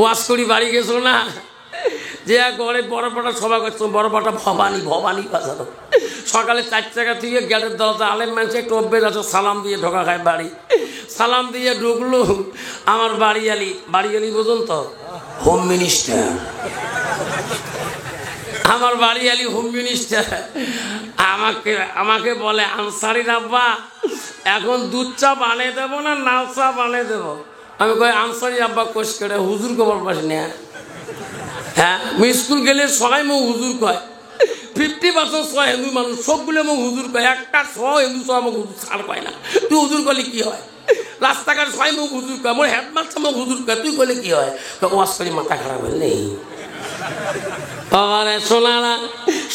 Wash করি বাড়ি গেছো না, যে ঘরে বড় পাটা সভা করছো, বড় পাটা ভবানী বাজানো। সকালে 4 টাকা থেকে গেটের দরজা আলেম মানুষ একটু অভ্যেস আছে, সালাম দিয়ে ঢোকা খায় বাড়ি। সালাম দিয়ে ঢুকলো আমার বাড়িয়ালি বুঝুন তো, হোম মিনিস্টার। আমার বাড়িয়ালি হোম মিনিস্টার আমাকে বলে, আনসারির আব্বা এখন দুধ চা বানিয়ে দেবো না লাল চা বানিয়ে দেবো? আমি কই আনসারি আব্বা কোষ করে হুজুর খবর পাস না। হ্যাঁ, স্কুল গেলে সবাই মুখ হুজুর কয়, 50% সব হিন্দু মানুষ, সবগুলো মুখ হুজুর কয়, একটা সব হিন্দু সব মুখ হুজুর ছাড় কয় না। তুই হুজুর করলে কি হয়? রাস্তাঘাট সবাই মুখ হুজুর কয়, মোর হেডমাস্টার মুখ হুজুর কয়, তুই করলে কি হয়? ওয়াশ করি মাথা খারাপ হয়ে নেই। বাবারে সোনারা,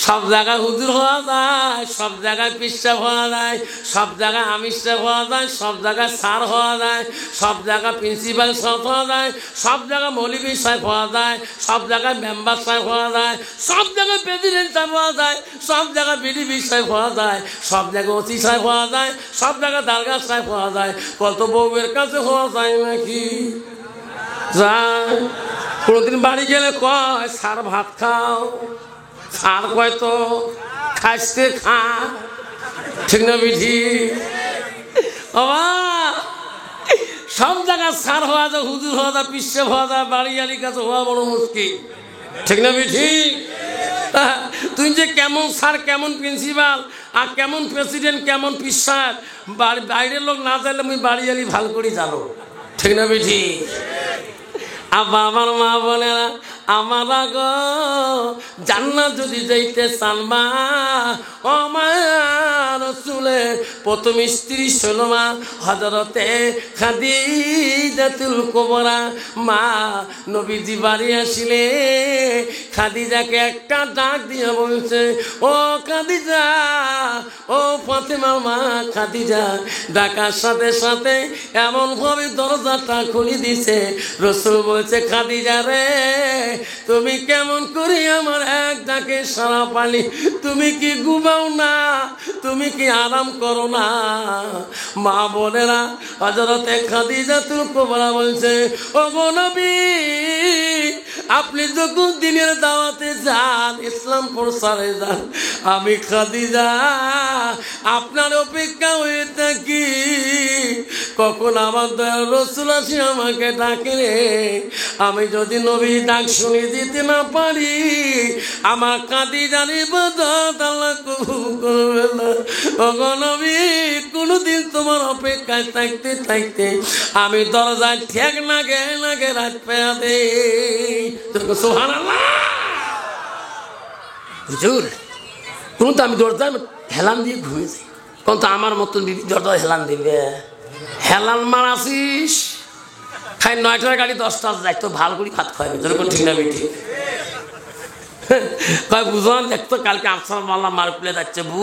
সব জায়গায় হুজুর হওয়া যায়, সব জায়গায় পিসাব হওয়া যায়, সব জায়গায় আমিষ হওয়া যায়, সব জায়গায় স্যার হওয়া যায়, সব জায়গায় প্রিন্সিপাল সাহেব হওয়া যায়, সব জায়গায় মৌলভী সাহেব হওয়া যায়, সব জায়গায় মেম্বার সাহেব হওয়া যায়, সব জায়গায় প্রেসিডেন্ট সাহেব হওয়া যায়, সব জায়গায় বিডিপি সাহেব হওয়া যায়, সব জায়গায় ওসি সাহেব হওয়া যায়, সব জায়গায় দারগা সাহেব হওয়া যায়। কত বউয়ের কাছে হওয়া যায় নাকি? যায়। কোনোদিন বাড়ি গেলে কয় স্যার ভাত খাও, স্যার কয় তো খাইতে খা, ঠিক না বিধি? সব জায়গায় স্যার হওয়া যায়, হুজুর হওয়া যায়, পিসাব হওয়া যায়, বাড়িয়ালির কাছে হওয়া বড় মুশকিল, ঠিক না বিধি? তুই যে কেমন স্যার, কেমন প্রিন্সিপাল, আর কেমন প্রেসিডেন্ট, কেমন পিসাব, বাইরের লোক না জানলে আমি বাড়িয়ালি ভাল করে জানো, ঠিক না বিধি? আব্বা আমার মা বোনেরা, আমার গো জান্নাত যদি যাইতে চান মা, ও মা রাসূলের প্রথম স্ত্রী ছিল মা হযরতে খাদিজাতুল কুবরা। মা নবীজি বাড়ি আসিলে খাদিজাকে একটা ডাক দিয়ে বলছে, ও খাদিজা, ও ফাতেমার মা খাদিজা। ডাকার সাথে সাথে এমনভাবে দরজাটা খুলে দিছে, রাসূল বলছে, খাদিজা রে, তুমি কেমন করে আমার এক ডাকে সারা পালি? তুমি কি ঘুমাও না? তুমি কি আরাম করো না? মা বোনেরা, হযরতে খাদিজাতুল কুবরা বলছে, ও গো নবী, আপনি যখন দিনের দাওয়াতে যান, ইসলাম প্রচারে যান, আমি খাদিজা আপনার অপেক্ষা হয়ে থাকি, কখন আমার দয়াল রাসূল আসি আমাকে ডাকে রে। আমি যদি নবী ডাক শুনে দিতে না পারি, আমার খাদিজার ইবাদত আল্লাহ কবুল করবে না। ওগো নবী, কোনদিন তোমার অপেক্ষায় থাকতে থাকতে আমি দরজায় ঠেক নাগে রাত পেয়া দে। সুবহানাল্লাহ। হুজুর, কোন তো আমি দরজায় হেলান দিয়ে ঘুমিয়েছি, কোন তো আমার মতন বিবি দরজায় হেলান দিবে? হেলান মারাছিস, খাই 9টার গাড়ি 10টা যাই, তো ভালো করে ভাত খাওয়াবে, যেরকম ঠিক না বেটি? কয় বুঝলাম, দেখতো কালকে আফসার মাল্লা মার খুলে যাচ্ছে, বু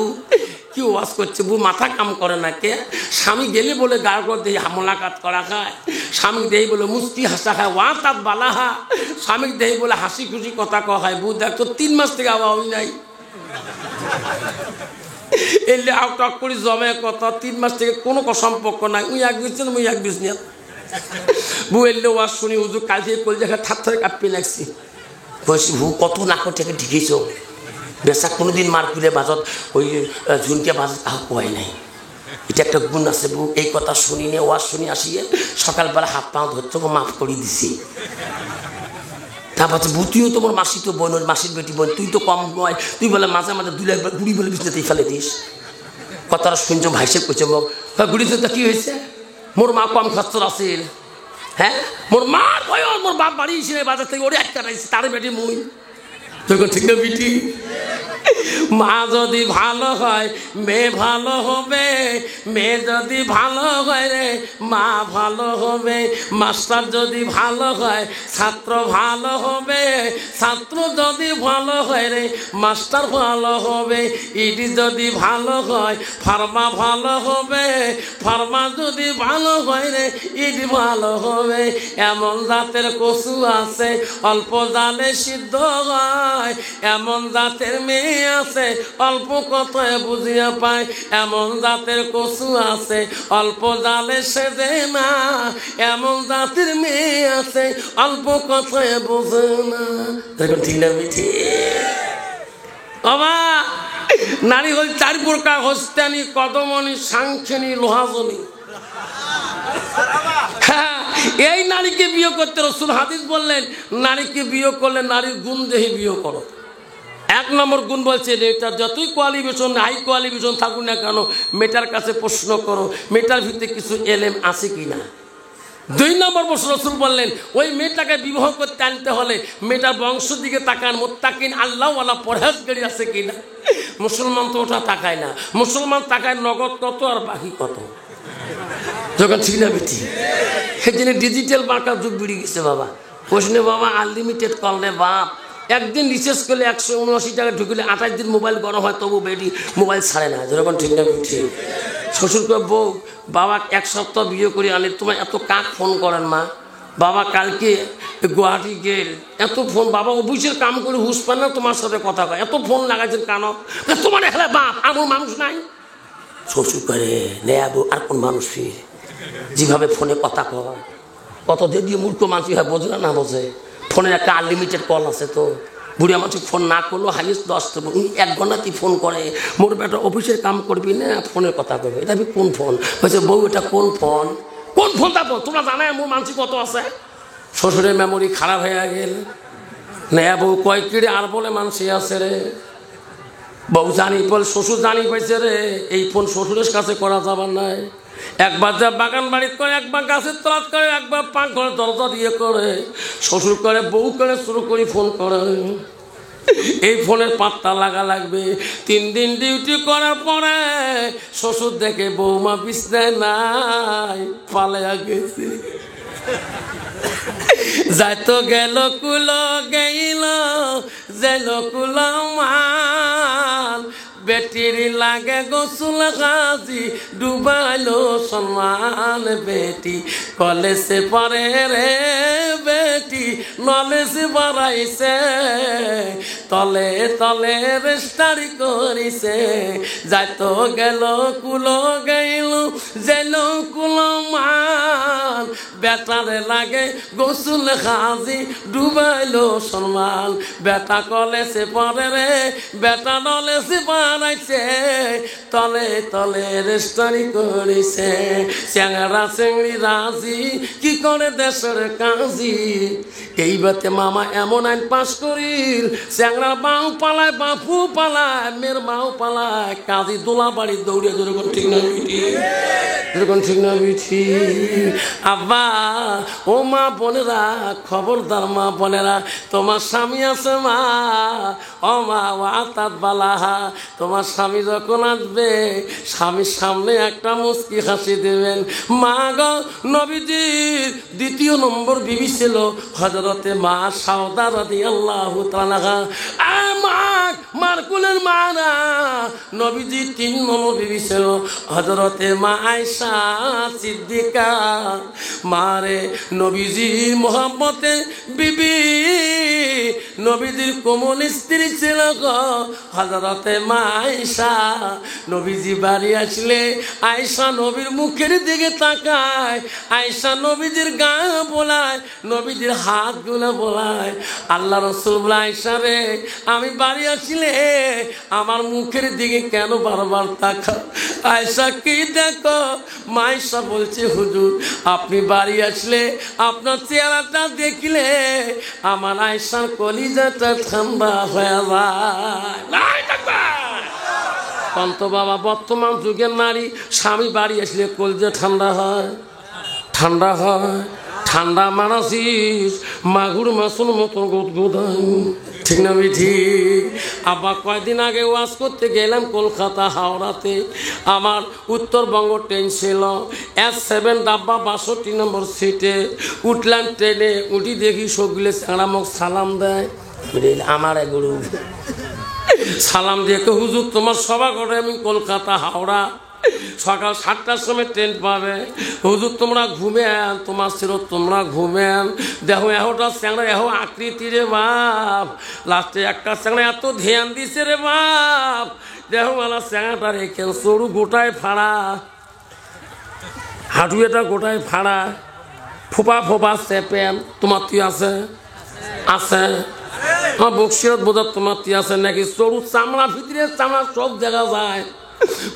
কি ওয়াজ করছে, বু মাথা কাম করে না কে? স্বামী গেলে বলে গাড় করে দিয়ে মোলাকাত করা খায়, স্বামী দেই বলে মুস্তি হাসা খায়, ওয়া তাত বালাহা, স্বামী দেই বলে হাসি খুশি কথা কওয়া হয়। বু দেখতো 3 মাস থেকে আবার হই নাই, এলে আউটক করে জমে কথা, 3 মাস থেকে কোনো সম্পর্ক নাই, উই এক দিচ্ছেন মুই এক বিজনেস। বু এলে ওয়াজ শুনি, হুজুর কাল থেকে কল দেখা থার থারে কাঁপিয়ে লাগছি। বলছি, বু কত নাক থেকে ঢিকেছ, বেচা কোনোদিন মার খুলে বাজত ওই ঝুনকে বাজত কাহ কোয়াই নাই, এটা একটা গুণ আছে বু। এই কথা শুনি নিয়ে ওয়াজ শুনি আসিয়ে সকালবেলা হাত পা ধরছ, মাফ করে দিছি। তারপর বু তুইও তোমার মাসি তো বোন, মাসির বেটি বোন, তুই তো কম নয়, তুই বলে মাঝে মাঝে 2 লাখ গুড়ি বলে বিছনাতেই ফেলে দিস। কথাটা শুনছ, ভাইসে কইছে, গুড়িতে তো কি হয়েছে, মোর মা কম খরচর আছিল। হ্যাঁ, মোর মার ভয়, মোর বাপ বাড়ি এসে বাজার থেকে ওরে একটা রাইছে, তার বেটি মুই, ঠিক না বিটি? মা যদি ভালো হয় মেয়ে ভালো হবে, মেয়ে যদি ভালো হয় রে মা ভালো হবে, মাস্টার যদি ভালো হয় ছাত্র ভালো হবে, ছাত্র যদি ভালো হয় রে মাস্টার ভালো হবে, ইডি যদি ভালো হয় ফার্মা ভালো হবে, ফার্মা যদি ভালো হয় রে ইডি ভালো হবে। এমন জাতের কচু আছে অল্প জালে সিদ্ধ হয়, এমন জাতের মেয়ে মেয়ে আছে অল্প কথায় বুঝিয়া পায়, এমন জাতের কচু আছে অল্প জালে সেজে না, এমন জাতের মেয়ে আছে অল্প কথায় বোঝে না। ঠিক না মিঠি বাবা? নারী হল 4 প্রকার, হস্তানি, কদমনি, সাংখ্যনি, লোহাজনি। হ্যাঁ, এই নারীকে বিয়ে করতে রাসূল হাদিস বললেন, নারীকে বিয়ে করলে নারীর গুণ দেখে বিয়ে করো। 1 নম্বর গুণ বলছে, মেয়েটার যতই কোয়ালিফিকেশন হাই কোয়ালিফিকেশন থাকুক না কেন, মেয়েটার কাছে প্রশ্ন করো মেয়েটার ভিতরে কিছু এলেম আছে কিনা। 2 নম্বর প্রশ্ন রাসূল বললেন, ওই মেয়েটাকে বিবাহ করতে আনতে হলে মেয়েটার বংশ দিকে তাকান, মুত্তাকিন আল্লাহওয়ালা পরহেজগারী আছে কিনা। মুসলমান তো ওটা তাকায় না, মুসলমান তাকায় নগদ কত আর বাকি কত। যখন ঠিক না বেটি, সেই জন্য ডিজিটাল মার্কার যুগ বেরিয়ে গেছে বাবা। প্রশ্নে বাবা আনলিমিটেড কল রে বাপ, একদিন রিচার্জ করলে 179 টাকা ঢুকলে 28 দিন মোবাইল গরম হয়, তবু বেটি মোবাইল ছাড়ে না। যেরকম ঠিক না বেটি, শ্বশুর করে বউ, বাবা 1 সপ্তাহ বিয়ে করে আনলে তোমার এত কাক ফোন করেন মা, বাবা কালকে গুয়াহাটি গেল, এত ফোন, বাবা অফিসের কাম করে হুশ পান না, তোমার সাথে কথা কয়, এত ফোন লাগাইছেন কেন, তোমার হেলে বাপ আমার মানুষ নাই। শ্বশুর করে নেয়াবো আর কোন মানুষ ফির যেভাবে ফোনে কথা কয়, কত দিয়ে মূর্খ মানুষ হয়, বোঝে না বোঝে। ফোনের একটা আনলিমিটেড কল আছে, তো বুড়িয়া মানুষ ফোন না করলেও হাইয়েস্ট 10 উনি 1 ঘন্টাতেই ফোন করে, মোর বেটা অফিসের কাম করবি না ফোনের কথা করবে। এটা আমি কোন ফোন বলছে, বউ এটা কোন ফোন, কোন ফোন তারপর তোমরা জানাই মোর মানসিক কত আছে। শ্বশুরের মেমোরি খারাপ হয়ে গেল, নেয়া বউ কয় কিরে আর বলে মানসি আছে রে, বউ জানি বল শ্বশুর জানি পাইছে রে, এই ফোন শ্বশুরের কাছে করা যাবার নাই। একবার যা বাগান বাড়িতে করে, একবার গাছের তলাত করে, একবার পাক ঘরে দরজা দিয়ে করে, শ্বশুর করে বউ করে শুরু করি ফোন করে। এই ফোনের পাত্তা লাগা লাগবে। 3 দিন ডিউটি করার পরে শ্বশুর দেখে বৌমা বিছনায় নাই, পালাইয়া গেছে। যাইতো গেল কুলো গেল যেন কুলো মাল, বেটির লাগে গোসল গাজি ডুবাইলো সম্মান, বেটি কলেজে পড়ে রে বেটি নলেজে বাড়াইছে, তলে তলে রেস্টারি করিছে। যাইতো গেল কুলো গেল যেন কুলো মাল, বেটারে লাগে গোসল গাজি ডুবাইলো সম্মান, বেটা কলেজে পড়ে রে বেটা নলেজে বানাইছে, তলে তলে রেস্টারি করেছে। চ্যাংরা চেংড়ি রাজি কি করে দেশের কাজী, এই বাতে মামা এমন আইন পাশ করিল, চ্যাংরা বাউ পালায় বাপু পালায় মেয়ের মাও পালায়, কাজী দোলা বাড়ি দৌড়িয়ে। যেরকম ঠিক না বিঠি, যেরকম ঠিক না বিঠি। আব্বা ও মা বোনেরা, খবরদার মা বোনেরা, তোমার স্বামী আছে মা, ও মা ওয়াতাত বালাহা, তোমার স্বামী যখন আসবে স্বামীর সামনে একটা মুচকি হাসি দেবেন। মা গো, নবীজির 2 নম্বর বিবি ছিল হযরতে মা সাউদা রাদিয়াল্লাহু তাআলা। মার কুলের মা না, নবীজির 3 নম্বর বিবি ছিল হযরতে মা আয়েশা সিদ্দিকা। মারে নবীজির মোহাম্মতে বিবি, নবীজির কোমল স্ত্রী ছিল গো হযরতে মা আয়েশা। নবীজি বাড়ি আসলে আয়েশা নবীর মুখের দিকে তাকায়, আয়েশা নবীজির গা বোলায়, নবীজির হাতগুলো বোলায়। আল্লাহ রাসূল বলে, আয়েশা রে আমি বাড়ি আসলে আমার মুখের দিকে কেন বারবার তাকাও? আয়েশা কি দেখো? মা আয়েশা বলছে, হুজুর আপনি বাড়ি আসলে আপনার চেহারাটা দেখলে আমার আয়েশার কলিজাটা ঠান্ডা হয়ে যায়। কন্ত বাবা, বর্তমান যুগের নারী স্বামী বাড়ি আসলে কলিজা ঠান্ডা হয়, ঠান্ডা হয়। ঠান্ডা মানাসিস মাগুর মাসুর মতো গোদগোদাই, ঠিক না বিঠি? আবার কয়েকদিন আগে ওয়াজ করতে গেলাম কলকাতা হাওড়াতে। আমার উত্তরবঙ্গ ট্রেন ছিল S7 ডাব্বা 62 নম্বর সিটে। উঠলাম ট্রেনে, উঠি দেখি সবগুলো চাঁড়ামক সালাম দেয়। আমার গুরু সালাম দিয়ে হুজুর তোমার সভা করে আমি কলকাতা হাওড়া সকাল 7টার সময় ট্রেন পাবে। হুজুর তোমরা ঘুমেন, তোমার ছিল তোমরা ঘুমেন। দেখো এহোটা চ্যাংড়া এহো আকৃতি রে বাপ, লাস্টে একটা চ্যাংড়া এত ধ্যান দিছে রে বাপ, দেখো মালা চ্যাংড়াটা রেখে সরু গোটায় ফাড়া, হাঁটু এটা গোটায় ফাড়া, ফোপা ফোপা চেপেন। তোমার তুই আছে আছে আমার বক্সিরত বোঝার তোমার তুই আছে নাকি? সরু চামড়া ভিতরে চামড়া সব দেখা যায়।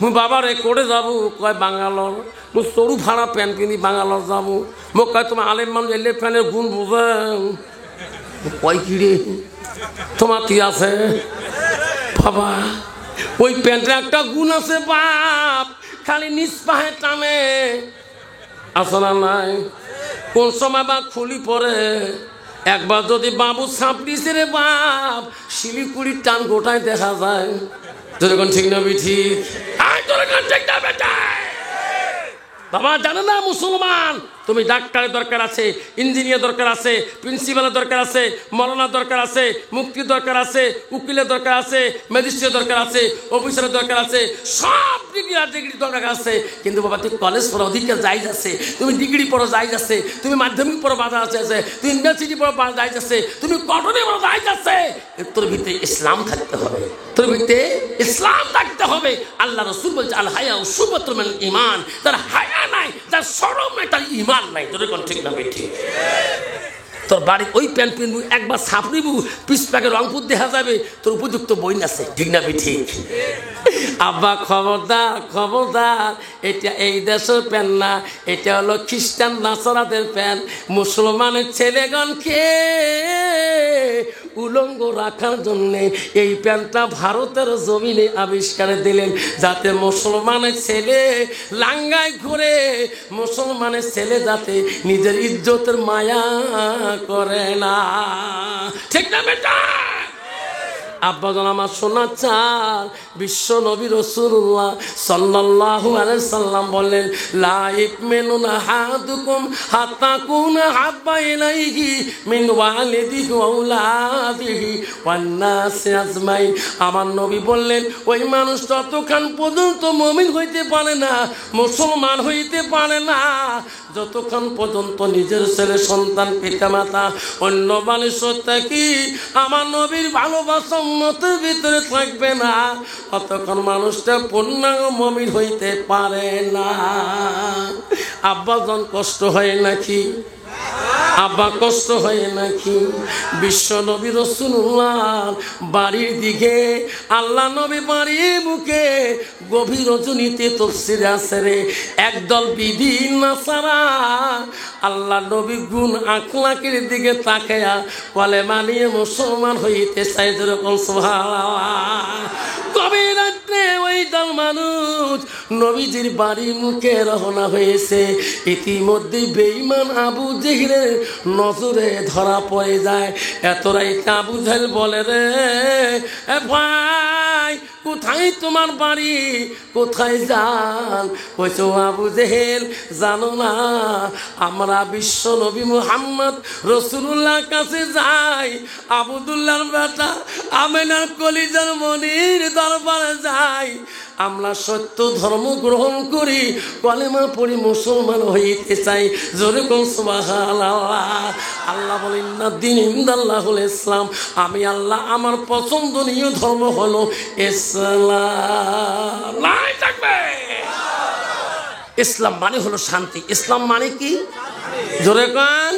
মুই বাবারে করে যাবো, কয় বাঙ্গালোর। মুই সরু ফাড়া প্যান্ট কিনি বাঙ্গালোর যাবো। মোক কয় তোমার আলেম মানুষ এলে প্যান্টের গুণ বুঝেন, কয় কিরে তোমার তুই আছে বাবা? ওই প্যান্টের একটা গুণ আছে বাপ, খালি নিচ পাহে টানে, আছে না নাই? কোন সময় বা খুলি পরে একবার যদি বাবু ছাপ দিছে রে বাপ, শিলিগুড়ির টান গোটায় দেখা যায়। যখন ঠিক না বিঠি বাবা জানে না মুসলমান, তুমি ডাক্তারের দরকার আছে, ইঞ্জিনিয়ার দরকার আছে, প্রিন্সিপালের দরকার আছে, মৌলানার দরকার আছে, মুক্তির দরকার আছে, উকিলের দরকার আছে, ম্যাজিস্ট্রেট দরকার আছে, অফিসারের দরকার আছে, সব ডিগ্রি আর ডিগ্রি দরকার আছে। কিন্তু বাবা তুমি কলেজ পড়ো অধিকার যাই যাচ্ছে, তুমি ডিগ্রি পড়ো যাই যাচ্ছে, তুমি মাধ্যমিক পড়ো বাধা আছে, তুমি ইউনিভার্সিটি পড়ো যাই যাচ্ছে, তুমি কটনে পড়ো যাই যাচ্ছে, তোর ভিতরে ইসলাম থাকতে হবে, তোর ভিতরে ইসলাম থাকতে হবে। আল্লাহ রসুল বলছে আল হায়া শুবতুল মিনাল ঈমান, তার হায়া নাই, তার শরম নাই, তার ঈমান নাই। তোর কোন ঠিক না ঠিক? তোর বাড়ি ওই প্যান্ট পিনবু, একবার ছাপড়িবু, পিস প্যাকে রংপুর দেখা যাবে, তোর উপযুক্ত বই আছে, ঠিক না ঠিক? আব্বা খবরদার খবরদার, এটা এই দেশের প্যান্ট না, এটা হলো খ্রিস্টান নাসারাদের প্যান্ট। মুসলমানের ছেলেগণকে উলঙ্গ রাখার জন্যে এই প্যান্টটা ভারতের জমিনে আবিষ্কার দিলেন, যাতে মুসলমানের ছেলে লাঙ্গায় ঘুরে, মুসলমানের ছেলে যাতে নিজের ইজ্জতের মায়া করে না, ঠিক না বেটা? আব্বাজান আমার শোনা চাল, বিশ্ব নবী রাসূলুল্লাহ সাল্লাল্লাহু আলাইহি সাল্লাম বললেন লা ইউমিনু আহাদুকুম হাত্তা কুনা হাব্বা ইলাইহি মিন ওয়ালিদিহি ওয়া আওলাদিহি ওয়ান নাসি আজমাইন। আমার নবী বললেন ওই মানুষ ততক্ষণ পর্যন্ত মুমিন হইতে পারে না, মুসলমান হইতে পারে না, যতক্ষণ পর্যন্ত নিজের ছেলে সন্তান পিতামাতা অন্য মানুষের থেকে আমার নবীর ভালোবাসা মতের ভিতরে থাকবে না, অতক্ষণ মানুষটা পূর্ণাঙ্গ মুমিন হইতে পারে না। আব্বাজন কষ্ট হয় নাকি? আব্বা কষ্ট হয় নাকি? বিশ্ব নবী রাসূলুল্লাহ বাড়ির দিকে, আল্লাহ নবী বাড়ির মুখে গভীর রজনীতে তাফসীরে আছে রে, একদল বিধি নাসারা আল্লাহ নবী গুণ আখলাকের দিকে তাকায়া কলেমা নিয়ে মুসলমান হইতে চাই, যেরকম সুবহানাল্লাহ। গভীর রাত্রে ওই দল মানুষ নবীজির বাড়ির মুখে রওনা হয়েছে, ইতিমধ্যে বেঈমান আবু জেহেলের নজরে ধরা পড়ে যায়। এত রাইতে আবু জেহেল বলে রে এ ভাই কোথায় তোমার বাড়ি, কোথায় যান? কইছে আবু জেহেল জানো না আমরা বিশ্ব নবী মুহাম্মদ রাসূলুল্লাহ কাছে যাই, আবদুল্লাহর বেটা আমেনার কলিজার মনির দরবারে যাই, আমরা সত্য ধর্ম গ্রহণ করি, কলেমা পড়ি মুসলমান হইতে চাই, জোরে কোন সুবহানাল্লাহ। আল্লাহ বলেন না দিন ইনদাল্লাহুল ইসলাম, আমি আল্লাহ আমার পছন্দনীয় ধর্ম হলো ইসলাম। নাই থাকবে ইসলাম মানে হলো শান্তি। ইসলাম মানে কি? জোরে কোন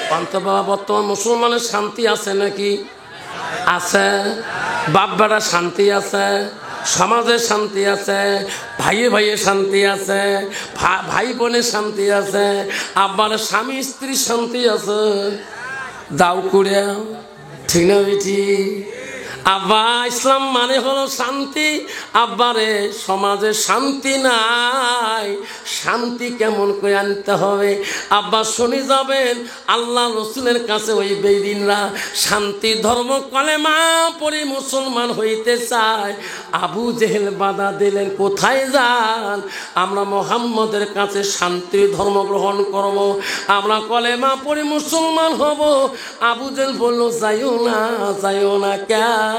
পান্ত বাবা। বর্তমান মুসলমানের শান্তি আছে নাকি? আছে। বাপ বেটা শান্তি আছে, সমাজে শান্তি আছে, ভাইয়ে ভাইয়ে শান্তি আছে, ভাই বোনের শান্তি আছে, আবার স্বামী স্ত্রীর শান্তি আছে। দাও করে ঠিক না বেটি? আব্বা ইসলাম মানে হলো শান্তি। আব্বারে সমাজে শান্তি নাই, শান্তি কেমন করে আনতে হবে? আব্বা শুনে যাবেন আল্লাহ রসুলের কাছে ওই বেদিনরা শান্তি ধর্ম কলেমা পড়ে মুসলমান হইতে চায়। আবু জেহেল বাধা দিলেন কোথায় যান? আমরা মুহাম্মদের কাছে শান্তি ধর্ম গ্রহণ করব, আমরা কলেমা পড়ে মুসলমান হব। আবু জেহেল বলল যাইও না, যাইও না। কেন?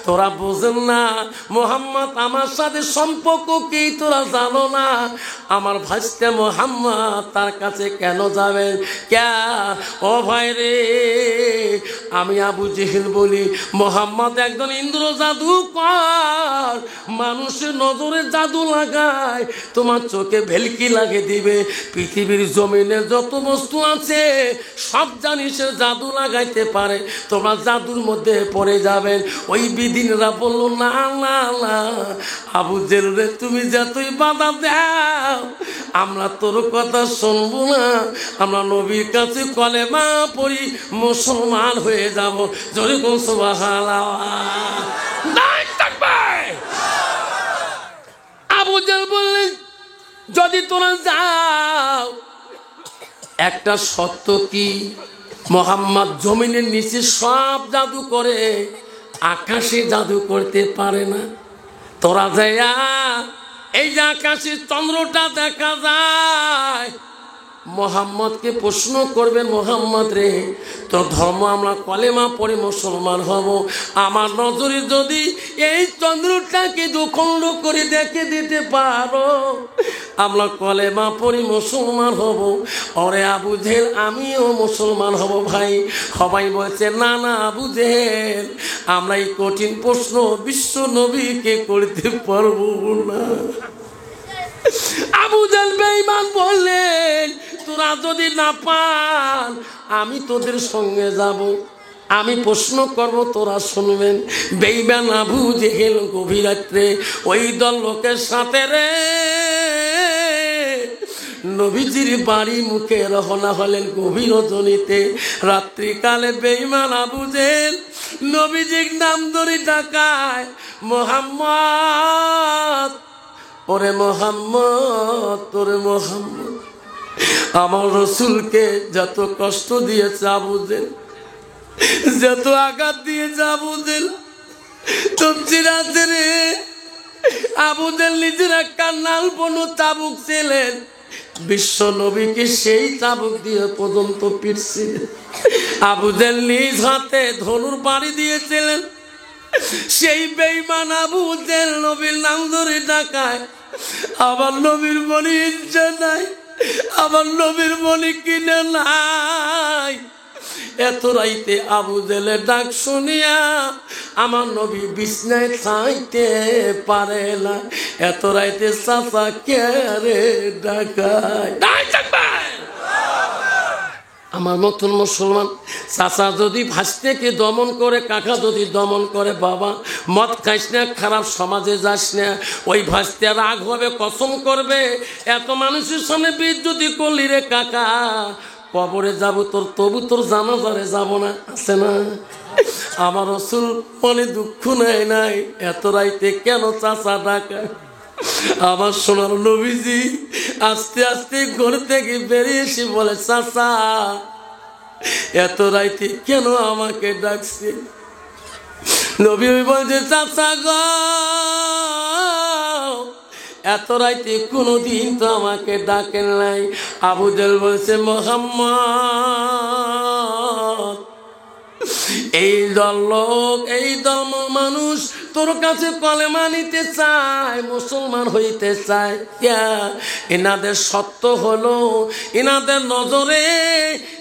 তোরা বোঝেন না মোহাম্মদ আমার সাথে সম্পর্ক কি তোরা জানো না? আমার ভাইস্তে মোহাম্মদ তার কাছে কেন যাবেন? ক্যা ও ভাই রে, আমি আবু জেহেল বলি মোহাম্মদ একজন ইন্দ্র জাদুকর, মানুষের নজরে জাদু লাগায়, তোমার চোখে ভেলকি লাগে দিবে। পৃথিবীর জমিনে যত বস্তু আছে সব জানিস জাদু লাগাইতে পারে, তোমরা জাদুর মধ্যে পড়ে যাবেন। ওই বিদিনরা বলল না না না আবু জেহেল রে, তুমি যতই বাধা দাও আমরা তোর কথা শুনবো না, আমরা নবীর কাছে কলেমা পড়ি মুসলমান হয়ে যাব। জোরে কোন সুবহানাল্লাহ। আবু জেহেল বললেন যদি তোরা যাও, একটা সত্য কি, মোহাম্মদ জমিনের নিচে সব জাদু করে, আকাশে জাদু করতে পারে না। তোরা যাইয়া এই যে আকাশের চন্দ্রটা দেখা যায়, মোহাম্মদকে প্রশ্ন করবেন মোহাম্মদ রে, তোর ধর্ম আমরা কলেমা পড়ে মুসলমান হব, আমার নজরে যদি এই চন্দ্রটাকে দুখণ্ড করে দেখে দিতে পারো আমরা কলেমা পড়ে মুসলমান হব। ওরে আবু জেহেল আমিও মুসলমান হব ভাই। সবাই বলছে না না আবু জেহেল, আমরা এই কঠিন প্রশ্ন বিশ্ব নবীকে করতে পারবো না। আবু জেহেল বেঈমান বললেন তোরা যদি না পান আমি তোদের সঙ্গে যাব, আমি প্রশ্ন করব তোরা শুনবেন। বেঈমান আবু জেহেল গভীর রাত্রে ওই দল লোকের সাথে রে নবীজির বাড়ি মুখে রওনা হলেন গভীর রজনীতে। রাত্রিকালে বেঈমান আবু জেহেল নবীজির নাম ধরে ডাকায় মোহাম্মদ, ওরে মোহাম্মদ, ওরে মোহাম্মদ। আমার রসুলকে যত কষ্ট দিয়েছে আবু জেহেল, যত আঘাত দিয়েছে আবু জেহেল, তফসিরাতে রে আবু জেহেল নিজের একটা নাল বনু চাবুক ছিলেন, বিশ্ব নবীকে সেই চাবুক দিয়ে পর্যন্ত পিটছিলেন। আবু জেহেল নিজ হাতে ধনুর বাড়ি দিয়েছিলেন। সেই বেঈমান আবু জেহেল নবীর নাম ধরে ডাকায়, আমার নবীর মনে ইচ্ছা নাই, আমার নবীর মনে কিনে নাই। এত রাইতে আবু জেহেলের ডাক শুনিয়া আমার নবী বিছনায় থাকতে পারে না। এত রাইতে চাচা কে রে ডাকায়? আমার মতন মুসলমান চাচা যদি ভাস্তেকে দমন করে, কাকা যদি দমন করে, বাবা মদ খাইস না, খারাপ সমাজে যাস না, ওই ভাস্তে রাগ হবে, কসম করবে এত মানুষের সামনে বিদ্যুতি করলি রে কাকা, কবরে যাব তোর, তবু তোর জানাজারে যাব না, আছে না? আমার রাসূল মনে দুঃখ নেয় নাই, এত রাইতে কেন চাচা ডাকায়? আমার সোনার নবীজি আস্তে আস্তে ঘর থেকে বেরিয়ে এসে বলে চাচা এত রাইতে কেন আমাকে ডাকছে? নবী বলছে চাচা গো এত রাইতে কোনোদিন তো আমাকে ডাকেন নাই। আবু জেহেল বলছে মোহাম্মদ এই দল লোক, এই দল মানুষ তোর কাছে কলেমা নিতে চায়, মুসলমান হইতে চায়। এনাদের সত্য হলো এনাদের নজরে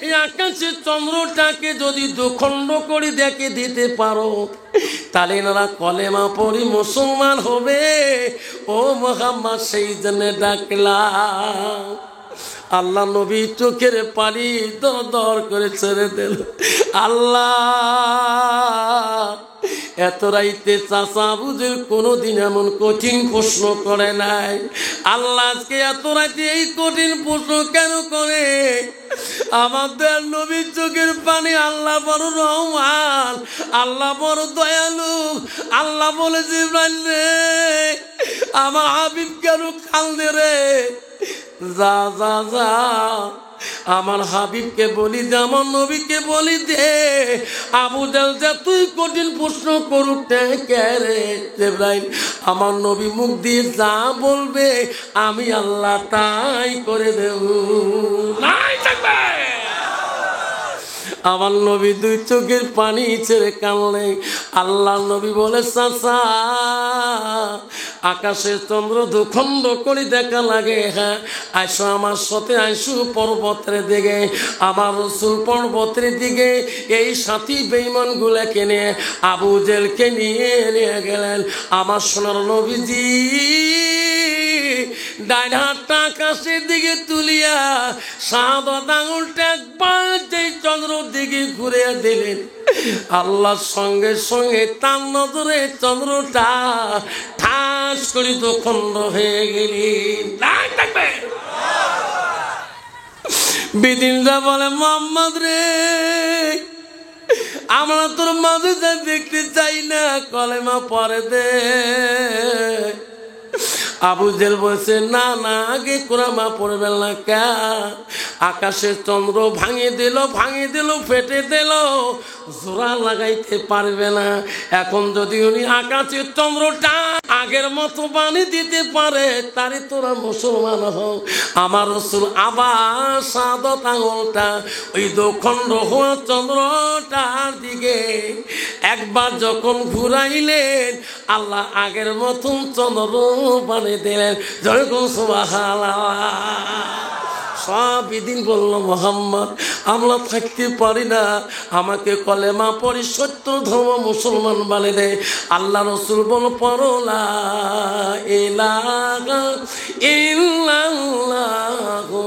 এই আকাশের চন্দ্রটাকে যদি দুখণ্ড করে দেখে দিতে পারো তাহলে এনারা কলেমা পড়ি মুসলমান হবে। ও মুহাম্মদ সেই জন্য ডাকলাম। আল্লাহ নবী চোখের পানি দর দর করে ছেড়ে দিল। আল্লাহ এত রাইতে চাচা আবু জেহেল কোনোদিন এমন কঠিন প্রশ্ন করে নাই। আল্লাহ আজকে এত রাইতে এই কঠিন প্রশ্ন কেন করে? আমাদের নবীর চোখের পানি, আল্লাহ বড় রহমান, আল্লাহ বড় দয়ালু। আল্লাহ বলে জিবরাইল রে আমার হাবিব কেন কান্দে রে? যা যা যা আমার হাবিবকে বলি দে, আমার নবীকে বলি দে আবু জেহেল যে তুই কঠিন প্রশ্ন করুক কে রে জিবরাইল, আমার নবী মুখ দিয়ে যা বলবে আমি আল্লাহ তাই করে দেব। আমার নবী দুই চোখের পানি ছেড়ে কানলেন। আল্লাহ নবী বলে, চাচা আকাশের চন্দ্র দুখণ্ড করে দেখা লাগে, হ্যাঁ আইসো আমার সাথে, আইসো পর্বতের দিকে। আমার রাসূল পর্বতের দিকে এই সাথী বেঈমান গুলাকে নিয়ে আবু জেলকে নিয়ে গেলেন। আমার সোনার নবীজি ডাইন হাতটা আকাশের দিকে তুলিয়া শাহাদাত আঙুলটা একবার যেই চন্দ্রের দিকে ঘুরে দিলেন, আল্লাহর সঙ্গে সঙ্গে তার নজরে চন্দ্রটা ঠাস করে দুখণ্ড হয়ে গেলেন। বিদিনরা বলে, মোহাম্মদ রে আমরা তোর মাঝে যা দেখতে চাই না, কলেমা পড়ে দে। আবু জেল বলছে, না না আগে কোরআন পড়বেন না কা? আকাশের চন্দ্র ভাঙে দিল ফেটে দিল, জোড়া লাগাইতে পারবে না। এখন যদি উনি আকাশের চন্দ্রটা আগের মতো পানি দিতে পারে, তারই তোরা মুসলমান হও। আমার রাসূল আবার শাহাদাত আঙুলটা ওই দুখণ্ড হওয়া চন্দ্রটার দিকে একবার যখন ঘুরাইলেন, আল্লাহ আগের মতন চন্দ্র বানিয়ে দিলেন। যখন সুবহানাল্লাহ সব দিন বললো, মোহাম্মদ আমরা থাকতে পারি না, আমাকে কলেমা পড়ি সত্য ধর্ম মুসলমান বানিয়ে দেয়। আল্লাহ রাসূল বল, পড়ো লা ইলাহা ইল্লাল্লাহু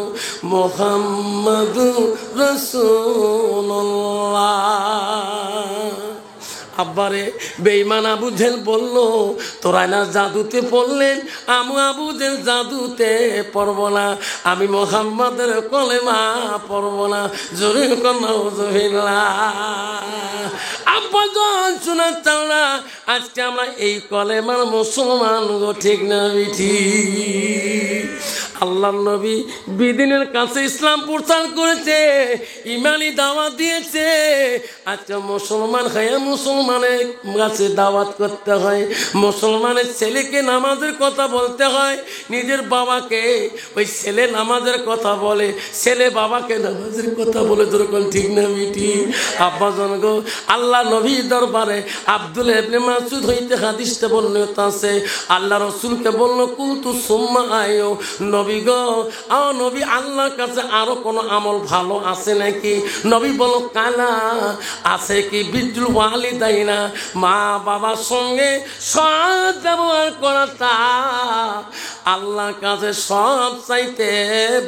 মুহাম্মাদুর রাসূলুল্লাহ। আব্বারে বেঈমান আবু জেল বলল, তোরা না জাদুতে পড়লেন, আমি আবু জেল জাদুতে পড়ব না, আমি মুহাম্মাদের কলেমা পড়ব না। জোরে নাউযুবিল্লাহ। আব্বা জন শোনা চাও না, আজকে আমরা এই কলেমার মুসলমান গো, ঠিক না বিঠি? আল্লাহ নবী বিদিনের কাছে ইসলাম প্রচার করেছে, ইমানি দাওয়াত দিয়েছে। আচ্ছা মুসলমান খায়া মুসলমানের কাছে দাওয়াত করতে হয়, মুসলমানের ছেলেকে নামাজের কথা বলতে হয়। নিজের বাবাকে ওই ছেলে নামাজের কথা বলে, ছেলে বাবাকে নামাজের কথা বলে, যেরকম ঠিক না মিটি? আব্বা জন গো, আল্লাহ নবীর দরবারে আব্দুল ইবনে মাসউদ হইতে হাদিসটা বর্ণিত আছে। আল্লাহ রাসূলকে বলল, কুলতু সুম্মা আয়ো, নবী গো নবী আল্লাহর কাছে আরো কোনো আমল ভালো আছে নাকি? নবী বল, কালা আছে কি? বিরুল ওয়ালিদাইনা, মা বাবার সঙ্গে সৎ ব্যবহার করাটা আল্লাহর কাছে সব চাইতে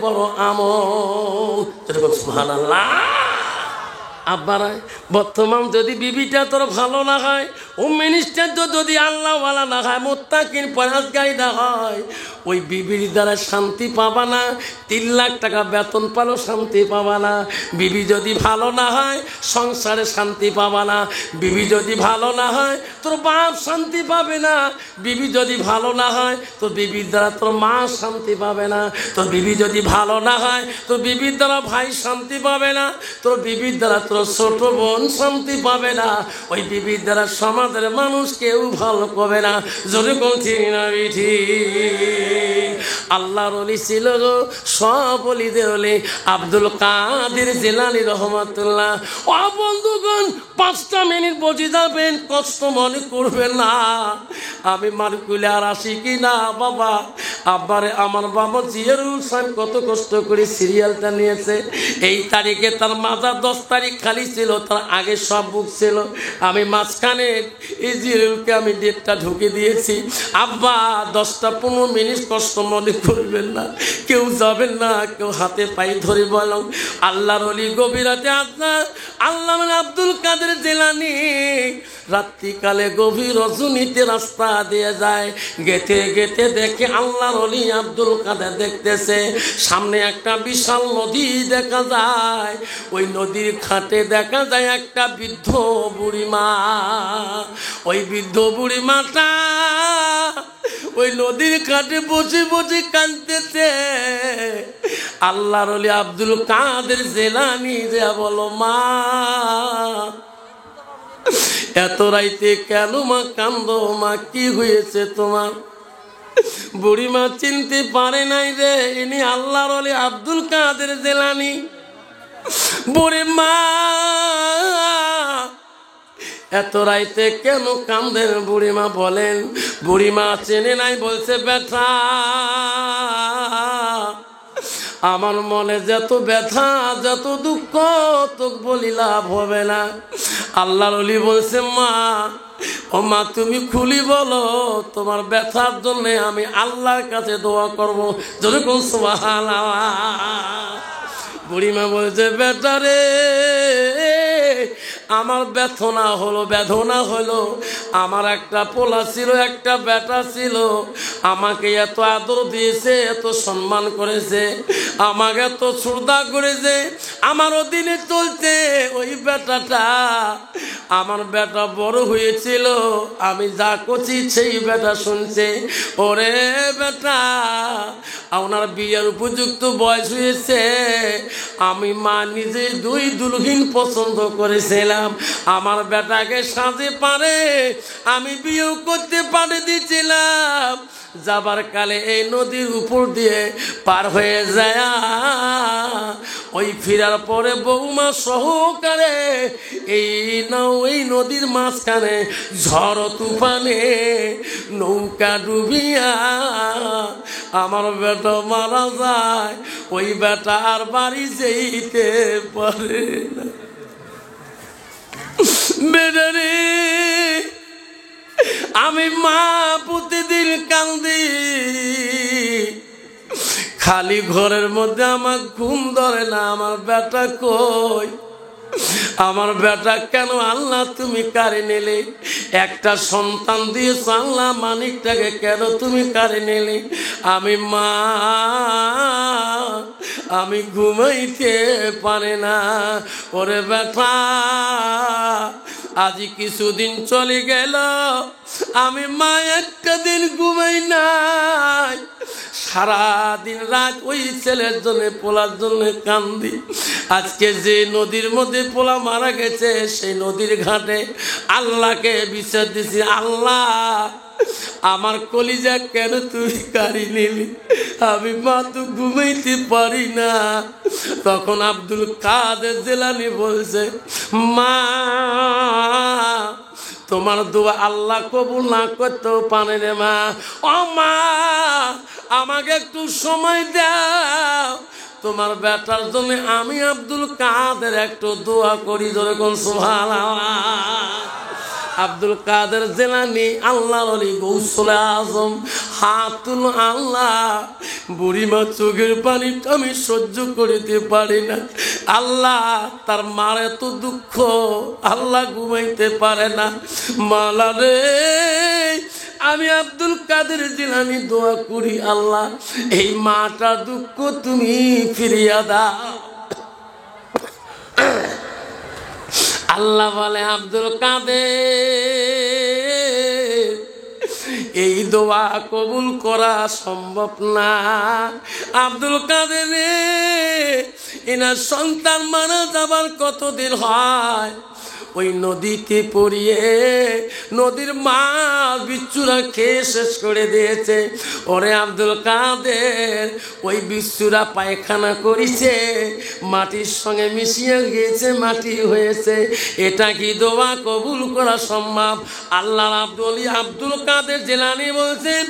বড় আমল। সুবহানাল্লাহ। আব্বারা বর্তমান যদি বিবিটা তোর ভালো না হয়, ও মিনিস্টার যদি আল্লাহওয়ালা না হয়, মুত্তাকিন পরহেজগার না হয়, ওই বিবির দ্বারা শান্তি পাবা না। 3 লাখ টাকা বেতন পালো, শান্তি পাবা না। বিবি যদি ভালো না হয়, সংসারে শান্তি পাবা না। বিবি যদি ভালো না হয়, তোর বাপ শান্তি পাবে না। বিবি যদি ভালো না হয়, তোর বিবির দ্বারা তোর মা শান্তি পাবে না। তোর বিবি যদি ভালো না হয়, তোর বিবির দ্বারা ভাই শান্তি পাবে না। তোর বিবির দ্বারা তোর ছোট বোন শান্তি পাবে না। ওই বিবির দ্বারা সমাজের মানুষ কেউ ভালো করবে না। যদি বলছি না বিঠি? আল্লাহর ওলি ছিল গো, সব ওলিদের ওলি আব্দুল কাদের জিলানী রহমাতুল্লাহ। ও বন্ধুগণ, 5টা মিনিট বসে যাবেন, কষ্ট মনে করবেন না। আমি মারকুলে আর আসি কি না বাবা? আব্বারে আমার বাবা জিয়ারুল সাহেব কত কষ্ট করে সিরিয়ালটা নিয়েছে। এই তারিখে তার মাথা 10 তারিখ খালি ছিল, তার আগে সব বুক ছিল। আমি মাঝখানে এই জিয়ারুলকে আমি ডেটটা ঢুকে দিয়েছি। আব্বা 10টা 15 মিনিট কষ্ট মনে করবেন না, কেউ যাবেন না, কেউ হাতে পায়ে ধরে বলো আল্লাহর ওলি গভীর রাতে আপনার আল্লাহ আব্দুল কাদের জিলানী রাত্রিকালে গভীর রজনীতে রাস্তা দিয়ে যায়, গেতে গেতে দেখে আল্লাহর ওলি আব্দুল কাদের দেখতেছে সামনে একটা বিশাল নদী দেখা যায়। ওই নদীর ঘাটে দেখা যায় একটা বৃদ্ধ বুড়িমা। ওই বৃদ্ধ বুড়িমাটা ওই নদীর ঘাটে বসে বসে কাঁদতেছে। আল্লাহর ওলি আব্দুল কাদের জিলানী যে বলো, মা এত রাইতে কেন মা কান্দো? মা কি হয়েছে তোমার? বুড়িমা চিনতে পারে নাই রে, ইনি আল্লাহর ওলি আব্দুল কাদের জিলানী। বুড়িমা এত রাইতে কেন কান্দেন বুড়িমা বলেন। বুড়িমা চেনে নাই, বলছে ব্যথা, আমার মনে যত ব্যথা যত দুঃখ তোকে বলি লাভ হবে না। আল্লাহর ওলি বলছে মা, ও মা তুমি খুলি বলো, তোমার ব্যথার জন্য আমি আল্লাহর কাছে দোয়া করবো। যেরকম সুবহানাল্লাহ। বুড়িমা বলছে বেটা রে, আমার বেদনা হলো, আমার একটা পোলা ছিল, একটা বেটা ছিল, আমাকে এত আদর দিয়েছে, এত সম্মান করেছে, আমাকে এত শ্রদ্ধা করেছে, আমার অধীনে চলছে। ওই বেটাটা, আমার বেটা বড় হয়েছিল, আমি যা করছি সেই বেটা শুনছে। ওরে বেটা, আপনার বিয়ের উপযুক্ত বয়স হয়েছে, আমি মা নিজে দুই দুলহিন পছন্দ করেছিলাম, আমার বেটাকে সাজে পারে আমি বিয়েও করতে পারে দিয়েছিলাম। যাবার কালে এই নদীর উপর দিয়ে পার হয়ে যায়, ওই ফিরার পরে বৌমা সহকারে এই নদীর মাঝখানে ঝড় তুফানে নৌকা ডুবিয়া আমার বেটা মারা যায়। ওই বেটা আর বাড়ি যেতে পারে না। বেটারে, আমি মা প্রতিদিন কান্দি, খালি ঘরের মধ্যে আমার ঘুম ধরে না। আমার বেটা কই, আমার বেটা কেন আল্লাহ তুমি কারে নিলে? একটা সন্তান দিয়েছ আল্লাহ, মানিকটাকে কেন তুমি কারে নিলে? আমি মা, আমি ঘুমাইতে পারে না। ওরে বেটা, আজি কিছুদিন চলে গেল, আমি মা একটা দিন ঘুমাই নাই, সারাদিন রাত ওই ছেলের জন্য, পোলার জন্য কান্দি। আজকে যে নদীর মধ্যে পোলা মারা গেছে, সেই নদীর ঘাটে আল্লাহকে বিচার দিছি, আল্লাহ আমার কলিজা কেন তুই কারি নিলি? আমি মা তো ঘুমাইতে পারি না। তখন আব্দুল কাদের জিলানী বলছে, মা তোমার দোয়া আল্লাহ কবুল না করতেও পারে রে মা। ও মা, আমাকে একটু সময় দাও, তোমার বেটার জন্য আমি আব্দুল কাদের একটু দোয়া করি। যেরকম সুবহানাল্লাহ। আব্দুল কাদের জিলানী আল্লাহর ওলি গৌসুল আজম, হাতুল আল্লাহ। বুড়িমা চোখের পানি আমি সহ্য করিতে পারি না। আল্লাহ, তার মার এত দুঃখ, আল্লাহ ঘুমাইতে পারে না। মালা রে, আমি আব্দুল কাদের জিলানী দোয়া করি, আল্লাহ এই মাটার দুঃখ তুমি ফিরিয়ে দাও। আল্লাহ বলে, আব্দুল কাদের এই দোয়া কবুল করা সম্ভব না। আব্দুল কাদের এনার সন্তান মারা যাবার কতদিন হয়, ওই নদীতে পড়িয়ে নদীর মাছ বিচ্ছুরা খেয়ে শেষ করে দিয়েছে। ওরে আব্দুল কাদের, ওই বিচ্ছুরা পায়খানা করেছে, মাটির সঙ্গে মিশিয়ে গিয়েছে, মাটি হয়েছে। এটা কি দোয়া কবুল করা সম্ভব? আল্লাহর আব্দুল কাদের জিলানী বলছেন,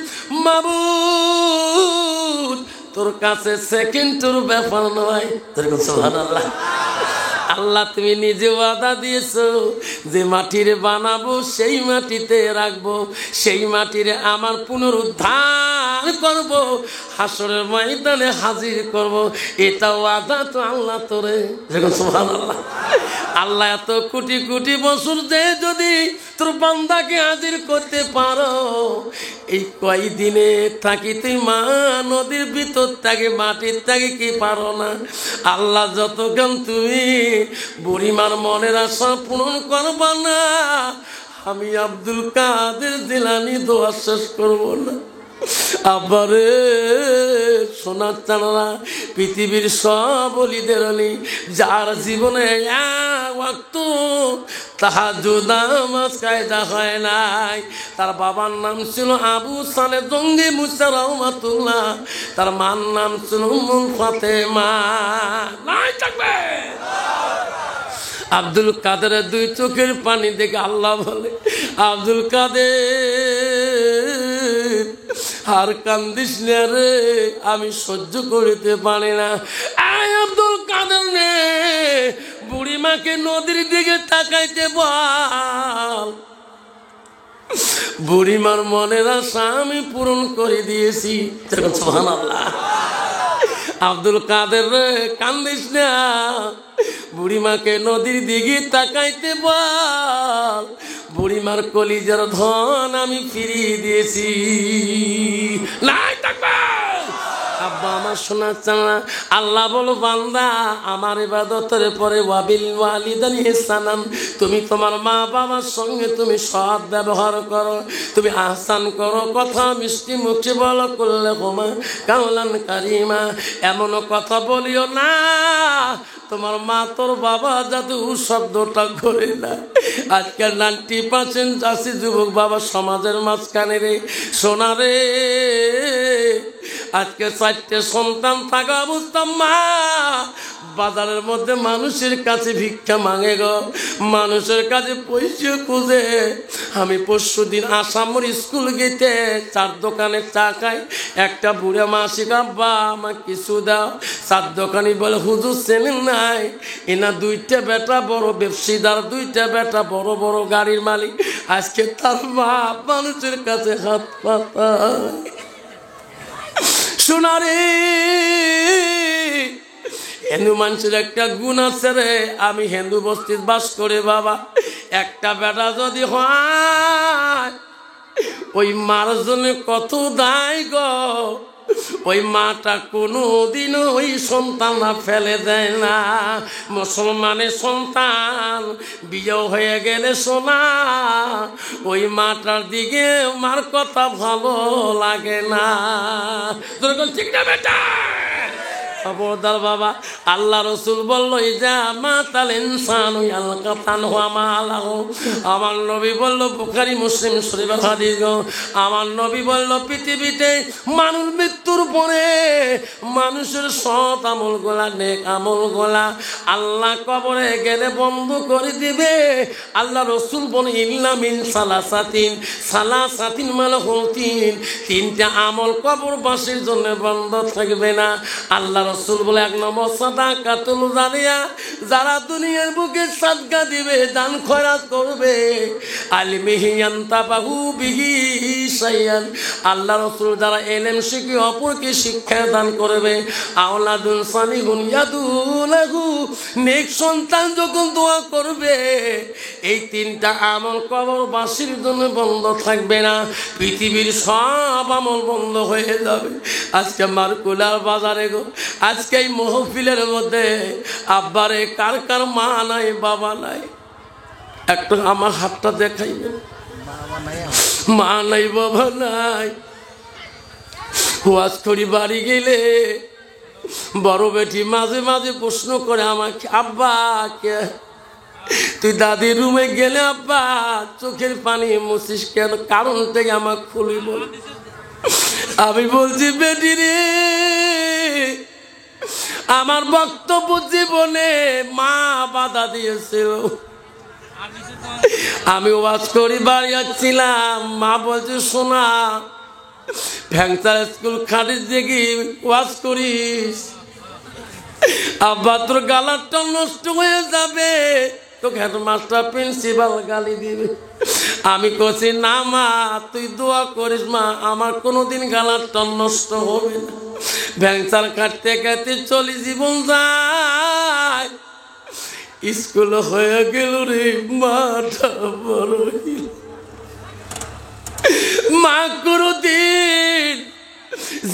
মাবুদ তোর কাছে সেকেন্ডের ব্যাপার নয়। সুবহানাল্লাহ। আল্লাহ তুমি নিজে ওয়াদা দিয়েছো যে মাটির বানাবো, সেই মাটিতে রাখবো, সেই মাটির আমার পুনরুদ্ধার করব, হাসরের ময়দানে হাজির করব। এটা ওয়াদা তো আল্লাহ তোরে। সুবহানাল্লাহ। আল্লাহ এত কোটি কোটি বছর যে যদি তোর বান্দাকে হাজির করতে পারো, এই কয়দিনে থাকি তুই মা নদীর ভিতর থাকে, মাটির থাকে কি পারো না? আল্লাহ যতক্ষণ তুমি বুড়িমার মনের আশা পূরণ করবা না, আমি আব্দুল কাদের জিলানী দোয়া শেষ করবো না। আবারে সোনার চানারা, পৃথিবীর সব অলিদের অলি, যার জীবনে এক ওয়াক্ত তাহাজ্জুদ নামাজ কায়দা হয় নাই। তার বাবার নাম ছিল আবু সালে জঙ্গি মুসা রহমাতুল্লাহ, তার মার নাম ছিল উম্মুল ফাতেমা। নাই থাকবে আব্দুল কাদেরের দুই চোখের পানি দেখে আল্লাহ বলে, আব্দুল কাদের আর কান্দিস না রে, আমি সহ্য করিতে পারি না। আব্দুল কাদের নে বুড়িমাকে নদীর দিকে তাকাইতে বল, বুড়িমার মনের আশা আমি পূরণ করে দিয়েছি। সুবহানাল্লাহ। আব্দুল কাদের রে কান্দিস না, বুড়িমাকে নদীর দিকে তাকাইতে বল, বুড়িমার কলিজার ধন আমি ফিরিয়ে দিয়েছি। নাই থাকবে আব্বা আমার শোনা চানা। আল্লাহ বলো বান্দা আমার ইবাদতের পরে ওয়াবিল ওয়ালিদাইনি ইহসানান, তুমি তোমার মা বাবার সঙ্গে তুমি সৎ ব্যবহার করো, তুমি আহসান করো, কথা মিষ্টি মুখে বলো, করলে হোমা কাওলান কারিমা, এমন কথা বলিও না তোমার মা তোর বাবা যাতে শব্দটা করে না। আজকাল 90% চাষি যুবক বাবা সমাজের মাঝখানে রে সোনা রে, আজকে 4টে সন্তান থাকা অবস্থা মা বাজারের মধ্যে মানুষের কাছে ভিক্ষা মাঙে গো, মানুষের কাছে পয়সা খুঁজে। আমি পরশুদিন আসামর স্কুল গেতে 4 দোকানে চা খাই, একটা বুড়া মাসি আব্বা আমার কিছু দাও। 4 দোকানি বলে হুজুর চেনেন নাই, এনা 2টা বেটা বড় ব্যবসায়ীদার, 2টা বেটা বড় বড় গাড়ির মালিক। আজকে তার মা মানুষের কাছে হাত পাতায়। শোনারে হিন্দু মানুষের একটা গুণ আছে রে, আমি হিন্দু বস্তিতে বাস করে বাবা, একটা বেটা যদি হয় ওই মার জন্য কত দায় গো, ওই মাটা কোনো দিনও ওই সন্তানরা ফেলে দেয় না। মুসলমানের সন্তান বিয়ে হয়ে গেলে সোনা ওই মাটার দিকে মার কথা ভালো লাগে না। ঠিক না বেটা? খবরদার বাবা, আল্লাহ রসুল বলল আমার নবী বলল, বুখারী মুসলিম শরীফের হাদিস গো, আমার নবী বলল পৃথিবীতে মানুষ মৃত্যুর পরে মানুষের সৎ আমল গোলা নেক আমল গোলা আল্লাহ কবরে গেলে বন্ধ করে দিবে। আল্লাহ রসুল বলে ইল্লা মিন সালাসাতিন, সালাসাতিন মানে হল 3টা আমল কবরবাসীর জন্য বন্ধ থাকবে না। আল্লাহ রসুল বলে 1 নম্বর সাদাকাতুল জারিয়া, যারা দুনিয়ার বুকে সাদকা দিবে দান খয়রাত করবে, আলিমিহি ইয়ানতাবাহু বিহি শাইয়ান, আল্লাহ রসুল যারা ইলম শিখে অপরকে শিক্ষা দান করবে, আওলাদুন সালিহুন ইয়াদুলাহু, নেক সন্তান যখন দোয়া করবে, এই 3টা আমল কবরবাসীর জন্য বন্ধ থাকবে না, পৃথিবীর সব আমল বন্ধ হয়ে যাবে। আজকে মারকুলার বাজারে গো, আজকে এই মহফিলের মধ্যে আব্বারে কার কার মা নাই বাবা নাই, একটু আমার হাতটা দেখাইবেন। মা নাই বাবা নাই, ওয়াজ করি বাড়ি গেলে বড় বেটি মাঝে মাঝে প্রশ্ন করে আমাকে, আব্বা কে তুই দাদির রুমে গেলে আব্বা চোখের পানি মুছিস কেন, কারণ থেকে আমাকে খুলি বল। আমি বলছি বেটি রে, আমার বক্তব্য জীবনে মা বাধা দিয়েছিল, আমি ওয়াজ করি বাড়ি যাচ্ছিলাম, মা বলছে শোনা ভ্যাংচার স্কুল খাটিস দেখি ওয়াজ করিস, আব্বা তোর গালারটা নষ্ট হয়ে যাবে, তোকে হেডমাস্টার প্রিন্সিপাল গালি দিবে। আমি কছি না মা তুই দোয়া করিস মা, আমার কোনোদিন গালারটা নষ্ট হবে না। ভ্যাংচার কাটতে কাটতে চলি জীবন যায়, স্কুল হয়ে গেল রে মাথা বড়, মা কোনদিন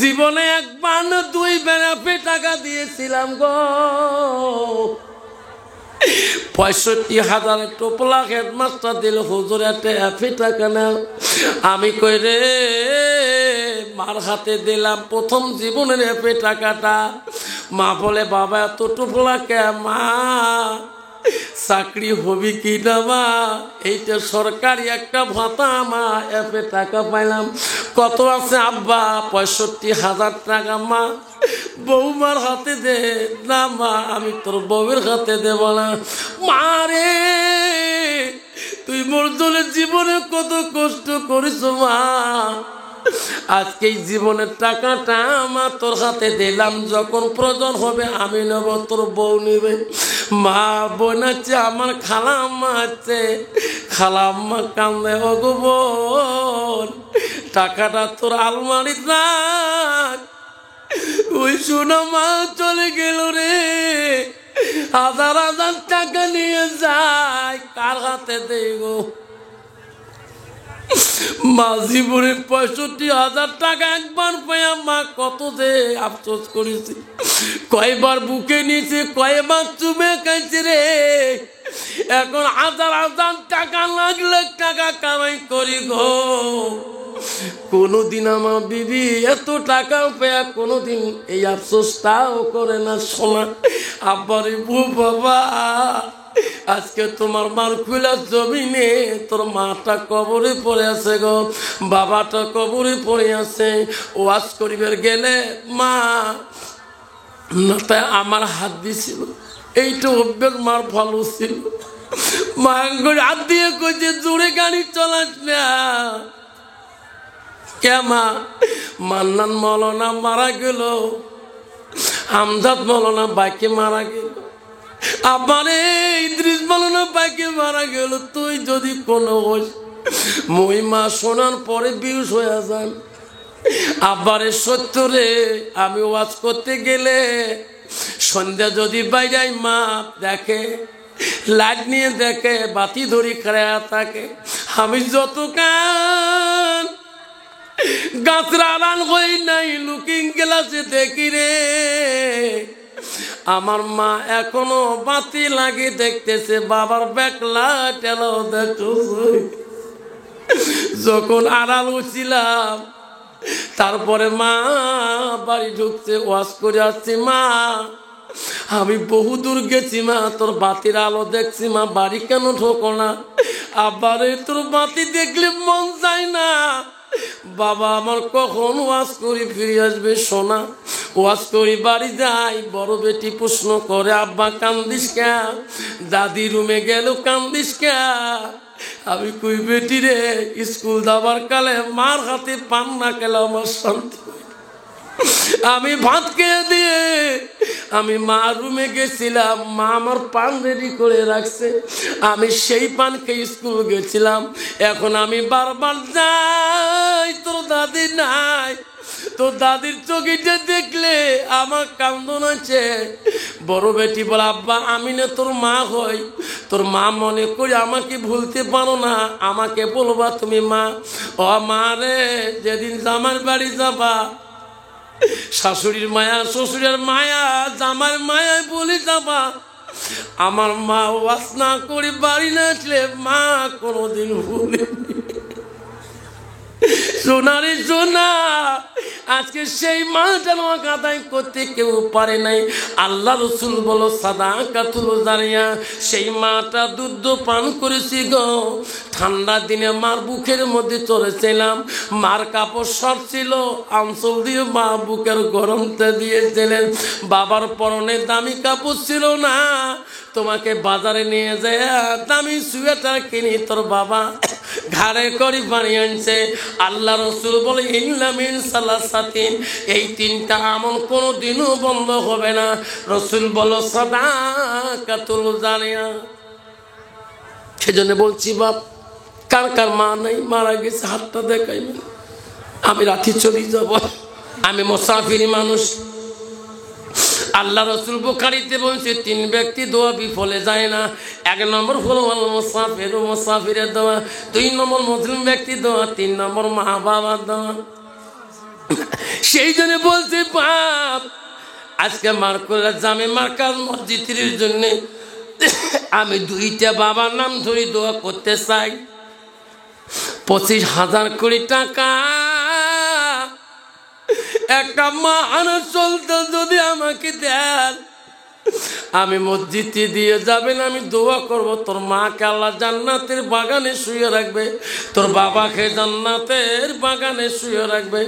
জীবনে 1 বার না 2 বেড়াপে টাকা দিয়েছিলাম গো, 65,000 টোপলা হেডমাস্টার দিল, হুজুর একটা এফে টাকা নাও। আমি কই রে মার হাতে দিলাম প্রথম জীবনের এফে টাকাটা। মা বলে বাবা এত টোপলা কে, মা চাকরি হবি কি না মা, এইটা সরকারি একটা ভাতা, মা এফে টাকা পাইলাম। কত আছে আব্বা? 65,000 টাকা। মা বৌমার হাতে দে। না মা, আমি তোর বউয়ের হাতে দেব না। মা রে, তুই মোর জন্য জীবনে কত কষ্ট করিস মা, আজকে এই জীবনের টাকাটা আমার তোর হাতে দিলাম, যখন প্রয়োজন হবে আমি নেব, তোর বউ নিবে। মা বোন আছে, আমার খালাম্মা আছে, খালাম্মা কান্দে, ও গো বোন, টাকাটা তোর আলমারি রাখ। ওই শোনো মা চলে গেল রে, হাজার হাজার টাকা নিয়ে যায়, কার হাতে দেই গো? মা জীবনে 65,000 টাকা একবার পেয়ে মা কত যে আফসোস করেছি, কয়বার বুকে নিয়েছে, কয়বার চুমে খাইছে রে। এখন হাজার হাজার টাকা, লাখ লাখ টাকা কামাই করি গো, কোনদিন আমার বিবি এত টাকা পেয়ে কোনদিন এই আফসোসটাও করে না। শোনা আব্বারে, বউ বাবা, আজকে তোমার মার খুলা জমিনে তোর মাটা কবরে পড়ে আছে গো, বাবাটা কবরে পড়ে আছে। ওয়াজ করিবার গেলে মা নাটায় আমার হাত দিছিল, এইটা অভ্যেস মার ভালো ছিল। মা হাত দিয়ে কইছে জোরে গাড়ি চলাস না। কেমা মান্নান মৌলানা মারা গেল, হামজাদ মৌলানা বাইকে মারা গেল, আমারে ইদ্রিস মৌলানা বাইকে মারা গেল। তুই যদি কোনো মই মা শোনার পরে বিউস হয়ে যান। আবারে সত্যরে আমি ওয়াজ করতে গেলে সন্ধ্যা যদি বাইরে মা দেখে, লাইট নিয়ে দেখে, বাতি ধরি খায়া থাকে, আমি যত কান গাছের আড়াল হই নাই লুকিং গ্লাসে দেখি রে, আমার মা এখনো বাতি লাগে দেখতেছে, বাবার বেকলা টেলো দেখতেছে। যখন আড়াল উঠছিলাম তারপরে মা বাড়ি ঢুকছে, ওয়াজ করে আসছি, মা আমি বহু দূর গেছি মা, তোর বাতির আলো দেখছি মা, বাড়ি কেন ঢোকো না? আবারে তোর বাতি দেখলে মন চায় না। বাবা আমার কখন ওয়াজ করি ফিরে আসবে? সোনা ওয়াজ করি বাড়ি যাই, বড় বেটি প্রশ্ন করে, আব্বা কান্দিস কে? দাদি রুমে গেল কান্দিস কে? আমি কই বেটি রে, স্কুল যাবার কালে মার হাতে পান না খেলে আমার শান্তি। আমি ভাত খেয়ে দিয়ে আমি মা রুমে গেছিলাম, মা আমার পান রেডি করে রাখছে, আমি সেই পান খেয়ে স্কুল গেছিলাম। এখন আমি বারবার যাই, তোর দাদি নাই, তোর দাদির চোখেটা দেখলে আমার কান্দন আছে। বড় বেটি বলে, আব্বা আমি না তোর মা হই, তোর মা মনে করি আমাকে ভুলতে পারো না, আমাকে বলবা তুমি মা। ও মা রে, যেদিন জামার বাড়ি যাবা, শাশুড়ির মায়া, শ্বশুরের মায়া, জামার মায়া বলে যাবা, আমার মা ওয়াজ না করে বাড়ি না আসলে মা কোনোদিন ভুলে। সোনারে সোনা, আজকে সেই মালটা আমাকে আদায় করতে কেউ পারে নাই। আল্লাহ রসুল বলো সাদাকাতুল জারিয়া, সেই মাটা দুধ পান করেছি গো। ঠান্ডা দিনে মার বুকের মধ্যে চলেছিলাম, মার কাপড় শর্ট ছিল, আঁচল দিয়ে মা বুকের গরমটা দিয়েছিলেন। বাবার পরনে দামি কাপড় ছিল না, তোমাকে বাজারে নিয়ে যায় দামি সোয়েটার কিনি তোর বাবা ঘাড়ে করি বানিয়ে আনছে। আল্লাহ রসুল বলে ইনলামিন সালাসাতিন, এই তিনটা আমল কোনো দিনও বন্ধ হবে না। রসুল বলো সাদাকাতুল জারিয়া। সেজন্য বলছি বাপ, কার কার মা নাই, মারা গেছে হাতটা দেখাইবেন। আমি রাতে চলে যাব, আমি মুসাফিরি মানুষ। আল্লাহ রসুল বুখারীতে বলছে, 3 ব্যক্তি দোয়া বিফলে যায় না। 1 নম্বর হলো মুসাফির, মুসাফিরের দোয়া। 2 নম্বর মুসলিম ব্যক্তি দোয়া। 3 নম্বর মা বাবার দোয়া। সেই জন্য বলছে বাপ, আজকে মার্কুল্লাহ জামে মার্কাজ মসজিদের জন্য আমি 2টা বাবার নাম ধরে দোয়া করতে চাই। 25,000 কোটি টাকা একটা মা আনা চলতে যদি আমাকে দেন, আমি মসজিদে দিয়ে যাবেন, আমি দোয়া করব তোর মাকে আল্লাহ জান্নাতের বাগানে শুয়ে রাখবে, তোর বাবাকে জান্নাতের বাগানে শুয়ে রাখবে।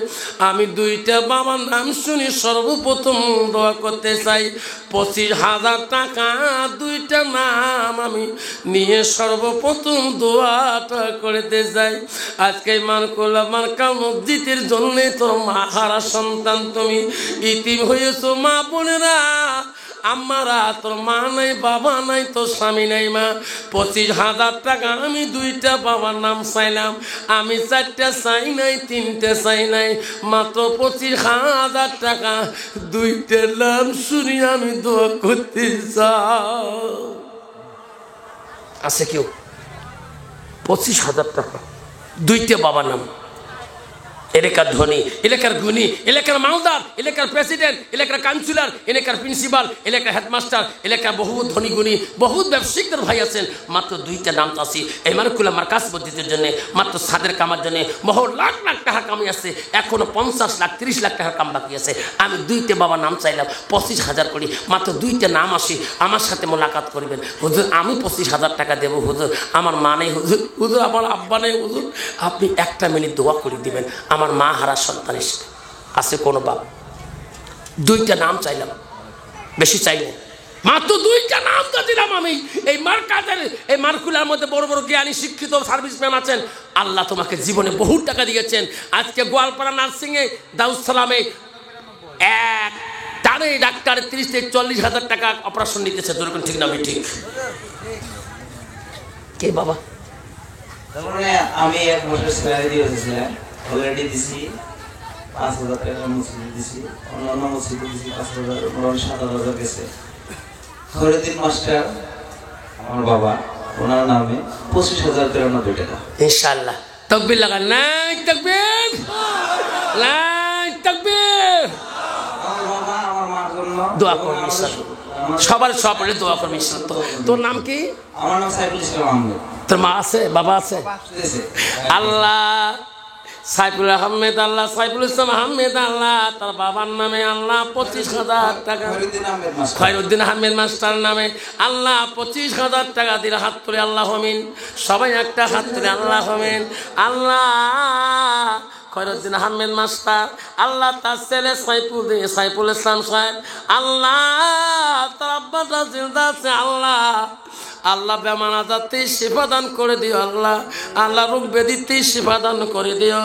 আমি দুইটা বাবার নাম শুনি সর্বপ্রথম দোয়া করতে চাই। 25,000 টাকা দুইটা নাম আমি নিয়ে সর্বপ্রথম দোয়াটা করতে চাই। আজকে মানকুল্লাহ মার্কা মসজিদের জন্যে তোর মা হারা সন্তান তুমি ইতিম হয়েছো। মা বোনেরা আমারা, তোর মা নাই, বাবা নাই, তোর স্বামী নাই, মা 25,000 টাকা আমি দুইটা বাবার নাম চাইলাম। আমি 4টা চাই নাই, 3টে চাই নাই, মাত্র 25,000 টাকা দুইটা নাম শুনি আমি দোয়া করতে চাই। আছে কেউ? 25,000 টাকা দুইটা বাবার নাম। এলাকার ধনী, এলাকার গুণী, এলাকার মালদার, এলাকার প্রেসিডেন্ট, এলাকার কাউন্সিলর, এলাকার প্রিন্সিপাল, এলাকার হেডমাস্টার, এলাকার বহু ধনী গুণী বহু ব্যবসায়িকদের ভাই আছেন। মাত্র দুইটা নাম তো আছে এই মারকুল্লাহ মার্কাজ মসজিদের জন্য, মাত্র সাদের কামার জন্য বহু লাখ লাখ টাকা কামাই আছে। এখনো 50 লাখ 30 লাখ টাকার কাম বাকি আছে। আমি দুইটা বাবার নাম চাইলাম 25,000 করি, মাত্র দুইটা নাম আসি। আমার সাথে মোলাকাত করবেন। হুজুর আমি 25,000 টাকা দেবো হুজুর, আমার মা নেই হুজুর, হুজুর আমার আব্বা নেই হুজুর, আপনি একটা মিনিট দোয়া করে দিবেন আমার মা হারা সন্তান হিসেবে। আছে কোনো বাপ? দুইটা নাম চাইলাম, বেশি চাই না, মাত্র দুইটা নাম তো দিলাম আমি। এই মার্কাজের এই মার্কুলার মধ্যে বড় বড় জ্ঞানী শিক্ষিত সার্ভিসম্যান আছেন। আল্লাহ তোমাকে জীবনে বহু টাকা দিয়েছেন। আজকে গোয়ালপাড়া নার্সিংয়ে দাউদ সালামে এক টানে ডাক্তার 30 থেকে 40,000 টাকা অপারেশন নিতেছে। যেরকম ঠিক না আমি ঠিক? কে বাবা? আমি 1 বছর স্যালারি দিয়েছিলাম, অলরেডি দিছি 5,000 টাকা মসজিদে দিছি, অন্যান্য মসজিদে দিছি 5,000, 7,000 গেছে। ফরিদুদ্দিন মাস্টার আমার বাবা, ওনার নামে 25,093 টাকা। ইনশাআল্লাহ তাকবীর লাগান। নাই তাকবীর, নাই তাকবীর। আমার বাবা আমার মার জন্য দোয়া করবেন ইনশাআল্লাহ, সবার সপরে দোয়া করবেন ইনশাআল্লাহ। তোর নাম কি? আমার নাম সাইফুল ইসলাম আহমেদ। তোর মা আছে, বাবা আছে? আল্লাহ সাইফুল আহমেদ, আল্লাহ সাইফুল ইসলাম আহমেদ, আল্লাহ তার বাবার নামে আল্লাহ 25,000 টাকা, খয়রুদ্দিন আহমেদ মাস্টার নামে আল্লাহ 25,000 টাকা দিলে হাত তুলে আল্লাহ আমিন। সবাই একটা হাত তুলে আল্লাহ আমিন। আল্লাহ খয়রুদ্দিন আহমেদ মাস্টার, আল্লাহ তার ছেলে সাইফুল ইসলাম সাহেব, আল্লাহ তার আব্বাটা জিন্দা আছে, আল্লাহ আল্লাহ বেমান আজাতে শিফা দান করে দিও, আল্লাহ আল্লাহ রোগ ব্যাধিতে শিফা দান করে দিও।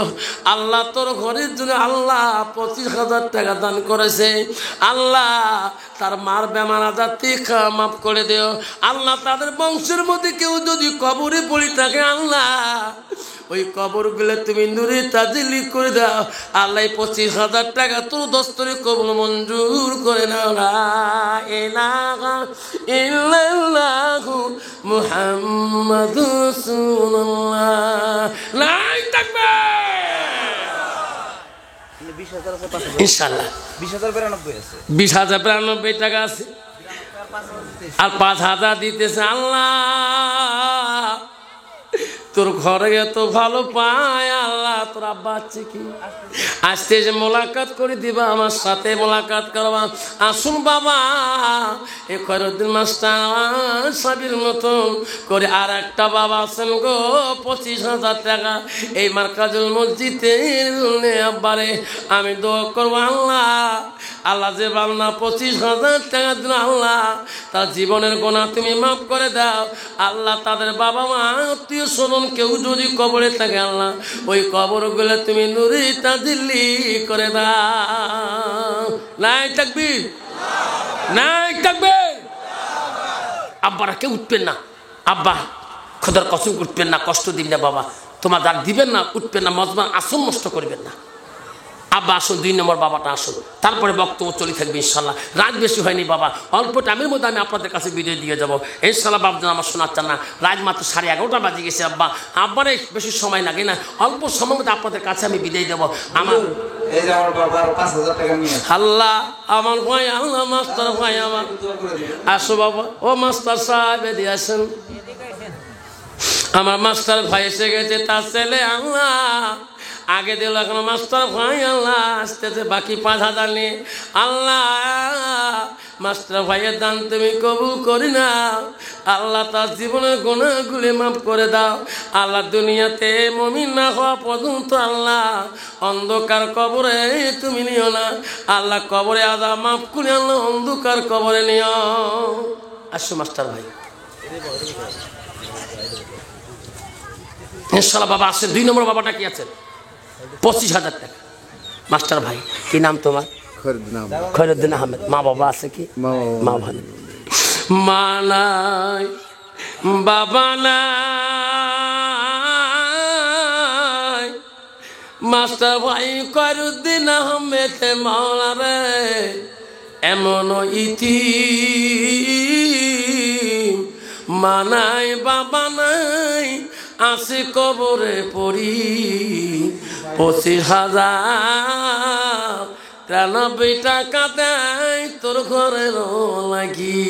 আল্লাহ তোর ঘরের জন্য আল্লাহ 25,000 টাকা দান করেছে, আল্লাহ তার মার বেমান আজাতে মাফ করে দিও। আল্লাহ তাদের বংশের মধ্যে কেউ যদি কবরে পড়ে থাকে আল্লাহ ওই কবরগুলো তুমি নূরে তাজিলি করে দাও। আল্লাহ 25,000 টাকা তোর দস্তরে কবুল মঞ্জুর করে নাও। লা ইলাহা ইল্লাল্লাহু মুহাম্মাদুর রাসূলুল্লাহ। নাই তাকবীর। ইনশাআল্লাহ 20,092 টাকা আছে আর 5,000 দিতেছে। আল্লাহ তোর ঘরে এত ভালো পায়, আল্লাহ তোর আব্বা আছে কি? আসতে যে মোলাকাত করে দিবা, আমার সাথে মোলাকাত করবা। আসুন বাবা এ খয়রুদ্দিন মাস্টার সাবির মতন করে আর একটা বাবা আছেন গো, 25,000 টাকা এই মার্কাজুল মসজিদের আব্বারে আমি দোয়া করবো। আল্লাহ আল্লাহ যে বাংলা 25,000 টাকা দিল, আল্লাহ তার জীবনের গোনা তুমি মাফ করে দাও। আল্লাহ তাদের বাবা মা আত্মীয় স্বজন কেউ যদি কবরে থাকে আল্লাহ ওই কবরগুলো তুমি নূরে তাজিলি করে দাও। নাই তাকবীর, নাই তাকবীর। আব্বারা কেউ উঠবেন না, আব্বা খোদার কসম উঠবেন না, কষ্ট দিন না বাবা, তোমার দাঁড় দিবেন না, উঠবেন না, মজমান আসন নষ্ট করবেন না। আব্বা আসুন, 2 নম্বর বাবাটা আসুন, তারপরে বক্তব্য চলে থাকবে ইনশাল্লাহ। রাত বেশি হয়নি বাবা, অল্প টাইমের মধ্যে আমি আপনাদের কাছে বিদায় দিয়ে যাবো ইনশাল্লাহ। বাবজন আমার শোনাচ্ছেন না, রাত মাত্র 11:30 বাজে গেছে। আব্বা আব্বারে বেশি সময় লাগে না, অল্প সময়ের মধ্যে আপনাদের কাছে আমি বিদায় দেবো। আমার আল্লাহ আমার ভাই, আল্লাহ মাস্টার ভাই আমার, আসো বাবা। ও মাস্টার সাহেব এদিকে আসেন, আমার মাস্টার ভাই এসে গেছে, তার ছেলে আল্লাহ আগে দিল, এখন মাস্টার ভাই আল্লাহ আসতেছে বাকি 5,000 নিয়ে। আল্লাহ মাস্টার ভাইয়ের দান তুমি কবুল করি না। আল্লাহ তার জীবনের গুনাহগুলি মাফ করে দাও। আল্লাহ দুনিয়াতে মুমিন না হওয়া পর্যন্ত আল্লাহ অন্ধকার কবরে তুমি নিও না। আল্লাহ কবরে আযাব মাফ করে আল্লাহ অন্ধকার কবরে নিও। আসো মাস্টার ভাই, ইনশাআল্লাহ বাবা আসেন। 2 নম্বর বাবাটা কি আছেন? 25,000 টাকা। মাস্টার ভাই কি নাম তোমার? খয়রুদ্দিন আহমেদ। মা বাবা আছে কি? মা ভালো। মা নাই বাবা নাই, মাস্টার ভাই খয়রুদ্দিন আহমেদ মাওলা রে এমন ইতি। মা নাই বাবা নাই আসে কবরে পড়ি, 25,000 93 টাকা দেয় তোর ঘরের লাগি।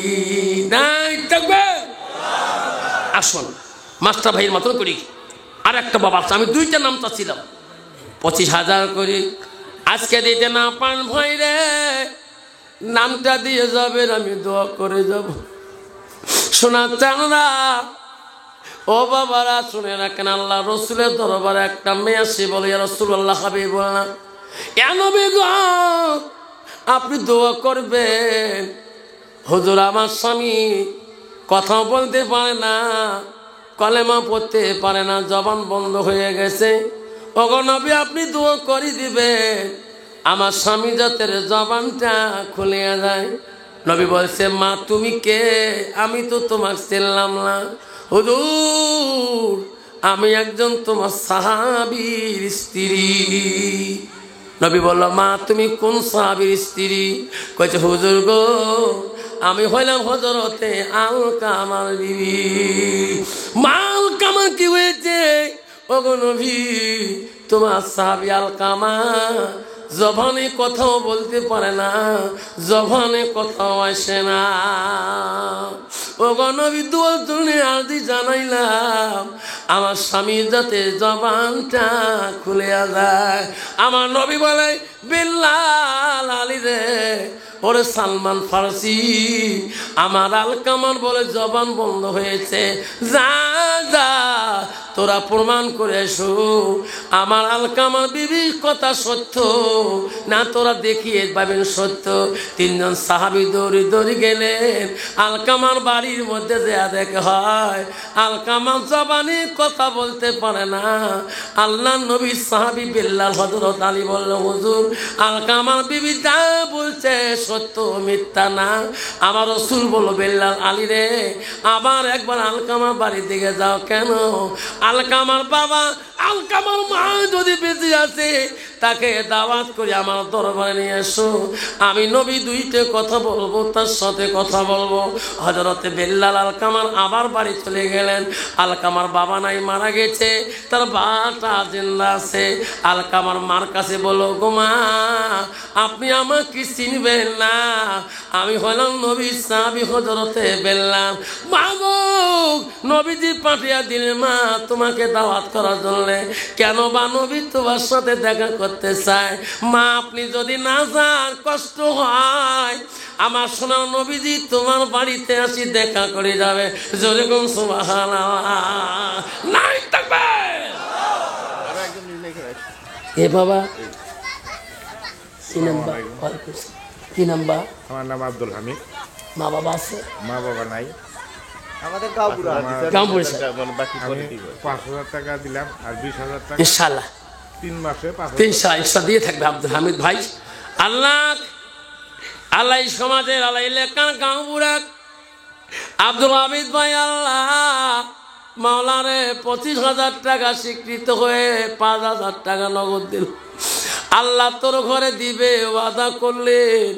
আসুন মাস্টার ভাইয়ের মতন করি। আর একটা বাবা আছে, আমি 2টা নাম চাচ্ছিলাম। 25,000 করি আজকে দিতে না পান ভাই রে, নামটা দিয়ে যাবেন, আমি দোয়া করে যাব। শোনা চানরা ও বাবারা শুনে রাখেন, আল্লাহ রসুলের দরবারে একটা মেয়ে আসে বলে, ইয়া রাসূলুল্লাহ হাবিব বললাম ইয়া নবী গো আপনি দোয়া করবেন। হুজুর আমার স্বামী কথা বলতে পারে না, কলেমা পড়তে পারে না, জবান বন্ধ হয়ে গেছে। ওগো নবী আপনি দোয়া করে দিবেন আমার স্বামী যাতে জবানটা খুলে যায়। নবী বলছে মা তুমি কে? আমি তো তোমাকে চিনলাম না। হুজুর আমি একজন তোমার সাহাবীর স্ত্রী। নবী বলল মা তুমি কোন সাহাবীর স্ত্রী? কইছে হুজুর গো আমি হইলাম হযরতে আলকামার বিবি। মা আলকামা কি হয়েছে? ওগো নবী তোমার সাহাবী আলকামা জবানে কথাও বলতে পারে না, জবানে কথাও আসে না। ওগো নবী দোয়া জন্য আরজি জানাইলাম আমার স্বামী যাতে জবানটা খুলে যায়। আমার নবী বলে বিল্লাল আলী রে, ওরে সালমান ফারসি আমার আলকামার বলে জবান বন্ধ হয়েছে, যা যা তোরা প্রমাণ করে এসো আমার আলকামার বিবির কথা সত্য না, তোরা দেখিয়ে পাবেন সত্য। 3 জন সাহাবী দৌড়ি দৌড়ি গেলেন আলকামার বাড়ির মধ্যে যা দেখা হয় আলকামার জবানে কথা বলতে পারে না। আল্লাহ নবী সাহাবী বিল্লাল হযরত আলী বলল হুজুর আলকামার বিবি যা বলছে সত্য মিথ্যা না। আমার রাসূল বলল বিল্লাল আলী রে আবার একবার আলকামার বাড়ির দিকে যাও। কেন? আলকামার বাবা আলকামার মা যদি বেঁচে আছে তাকে দাওয়াত করে আমার দরবারে নিয়ে এসো, আমি নবী 2টা কথা বলবো, তার সাথে কথা বলবো। হযরতে বিল্লাল আলকামার আবার বাড়ি চলে গেলেন। আলকামার বাবা নাই, মারা গেছে, তার বাবাটা জিন্দা আছে। আলকামার মার কাছে বলো গো মা আপনি আমাকে চিনবেন না, আমি হলাম নবী সাহাবী হযরতে বিল্লাল। মা গো নবীজি পাঠিয়ে দিলেন মা তোমাকে দাওয়াত করার জন্য। কেন? বা নবী তোমার সাথে দেখা করতে চায়। মা আপনি যদি না যান কষ্ট হয়, আমার সোনার নবীজি তোমার বাড়িতে আসি দেখা করে যাবে। যেরকম সুবহানাল্লাহ নাই থাকবে। এ বাবা কি নাম্বার? আমার নাম আব্দুল হামিদ। মা বাবা আছে? মা বাবা নাই। আমাদের গাঁওপুরা বাকি 5,000 টাকা দিলাম আর 20,000 টাকা ইনশাআল্লাহ 3 মাসে 300 দিয়ে থাকবে আব্দুল হামিদ ভাই। আল্লাহ আল্লাহ সমাজের আল্লাহ এলাকার গাঁওপুরা আব্দুল হামিদ ভাই আল্লাহ মাওলারে 25,000 টাকা স্বীকৃত হয়ে 5,000 টাকা নগদ দিল। আল্লাহ তোর ঘরে দিবে ওয়াদা করলেন।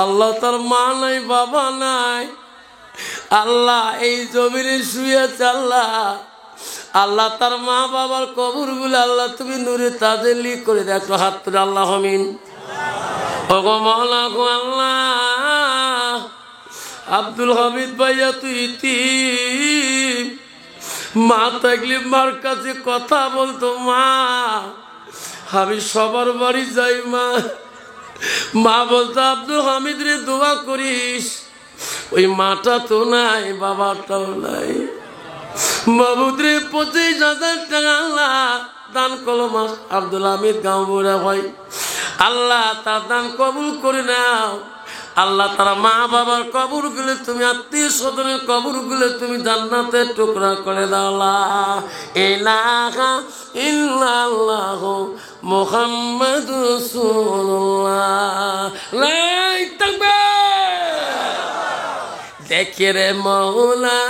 আল্লাহ তার মা নাই বাবা নাই, আল্লাহ এই জমিনে শুয়েছে। আল্লাহ আল্লাহ তার মা বাবার কবরগুলো আল্লাহ তুমি নূরে তাজেলি করে দেখো। হাত তুলে আল্লাহ আমিন। ওগো মাওলা গো আল্লাহ আব্দুল হামিদ ভাইয়া তুই ইতিম, মা থাকলে মার কাছে কথা বলতো। মা আমি সবার বাড়ি যাই মা, মা বলতো আব্দুল হামিদ রে দোয়া করিস, ওই মাটা তো নাই, বাবাটাও নাই। বাবুদ্রে 25,000 টাকা আল্লাহ দান করলো মা আব্দুল হামিদ গাঁওবুড়া ভাই। আল্লাহ তার দান কবুল করে নাও। আল্লাহ তারা মা বাবার কবর গুলো তুমি, আত্মীয় স্বজনের কবর গুলো তুমি জান্নাতের টুকরা করে দাও। লা ইলাহা ইল্লাল্লাহ মুহাম্মাদুর রাসূলুল্লাহ। লাই তাকবীর। দেখে রে মওলা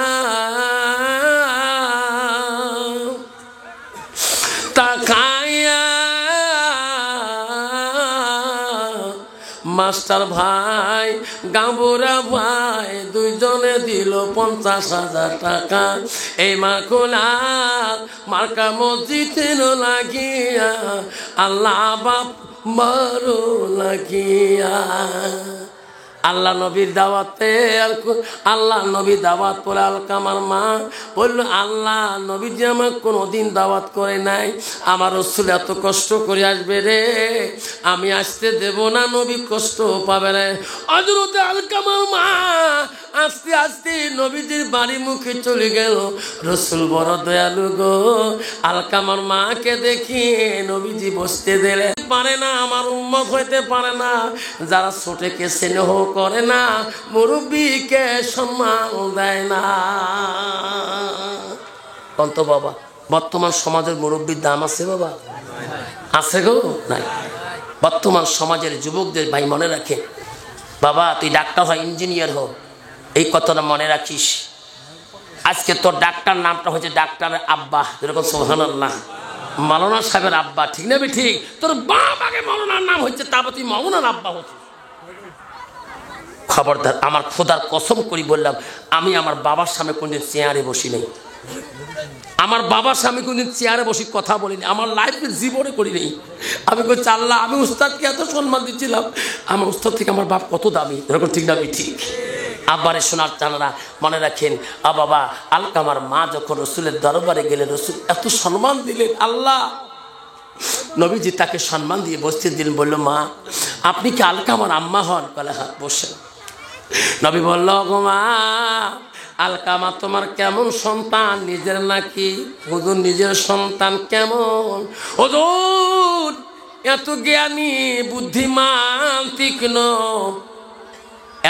তাকায়া মাস্টার ভাই গাঁবুরা ভাই দুইজনে দিল 50,000 টাকা। এই মাখোলা মার্কা মসজিদের লাগিয়া, আল্লাহ বাপ মারো লাগিয়া। আল্লাহ নবীর দাওয়াতে আল্লাহ নবী দাওয়াত পরে আলকামার মা বলল, আল্লাহ নবী যে আমার কোনোদিন দাওয়াত করে নাই, আমার রাসূল এত কষ্ট করে আসবে রে, আমি আসতে দেব না, নবী কষ্ট পাবে রে। হযরত আলকামার মা আস্তে আস্তে নবীজির বাড়ি মুখে চলে গেল। রাসূল বড় দয়ালু গো, আলকামার মাকে দেখি নবীজি বসতে দিলে পারে না, আমার উম্মত হইতে পারে না, যারা ছোটকে স্নেহ করে না, মুরব্বীকে সম্মান দেয় না। কন্ত বাবা, বর্তমান সমাজের মুরব্বীর দাম আছে বাবা? আছে গো? নাই। বর্তমান সমাজের যুবকদের ভাই মনে রাখে, বাবা তুই ডাক্তার হয়, ইঞ্জিনিয়ার হো, এই কথাটা মনে রাখিস। আজকে তোর ডাক্তার নামটা হচ্ছে ডাক্তারের আব্বা, যেরকম সুবহানাল্লাহ, মাওলানা সাহেবের আব্বা, ঠিক না? ঠিক। তোর বাপ আগে মাওলানার নাম হচ্ছে, তারপর তুই মাওলানার আব্বা হচ্ছে। খবরদার, আমার খোদার কসম করি বললাম, আমি আমার বাবার সামনে কোনদিন চেয়ারে বসি নেই, আমার বাবার সামনে কোনদিন চেয়ারে বসি কথা বলিনি, আমার লাইফে জীবনে করি নেই। আমি বলছি আল্লাহ, আমি উস্তাদকে এত সম্মান দিচ্ছিলাম, আমার উস্তাদ থেকে আমার বাপ কত দামি, এরকম ঠিক না? ঠিক। আব্বারে শোনার জানারা মনে রাখেন। বাবা আলকামার মা যখন রসুলের দরবারে গেলেন, রসুল এত সম্মান দিলেন, আল্লাহ নবীজি তাকে সম্মান দিয়ে বসতে দিলেন। বলল, মা আপনি কি আলকামার আম্মা হন? বলে হ্যাঁ, বসেন। নবী বলল, গো মা আলকামা তোমার কেমন সন্তান? নিজের নাকি? হুজুর নিজের সন্তান। কেমন? হুজুর এত জ্ঞানী, বুদ্ধিমান, তীক্ষ্ণ,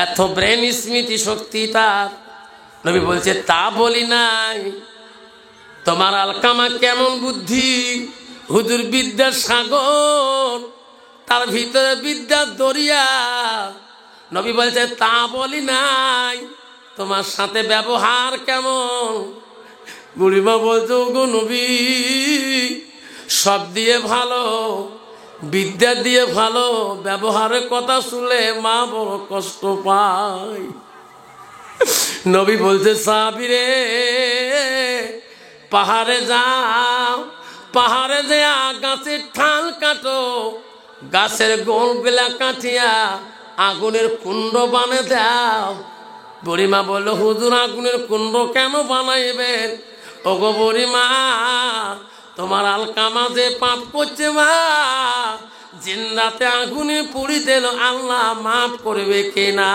এত ব্রেন স্মৃতি শক্তি তার। নবী বলছে, তা বলি নাই, তোমার আলকামা কেমন বুদ্ধি? হুজুর বিদ্যার সাগর, তার ভিতরে বিদ্যার দরিয়া। নবী বলছে, তা বলি নাই, তোমার সাথে ব্যবহার কেমন? বুড়িমা বলছে, গো নবী সব দিয়ে ভালো, বিদ্যা দিয়ে ভালো, ব্যবহারের কথা শুনলে মা বড় কষ্ট পায়। নবী বলছে, সাহাবীরে পাহাড়ে যাও, পাহাড়ে যা গাছের ঠাল কাটো, গাছের গোলগুলা কাটিয়া আগুনের কুণ্ড বানিয়ে দাও। বুড়িমা বলল, হুজুর আগুনের কুণ্ড কেন বানাইবেন? ওগো বুড়িমা তোমার আলকামা যে পাপ করছে মা, জিন্দাতে আগুনে পুড়ি দিল, আল্লাহ মাফ করবে কিনা?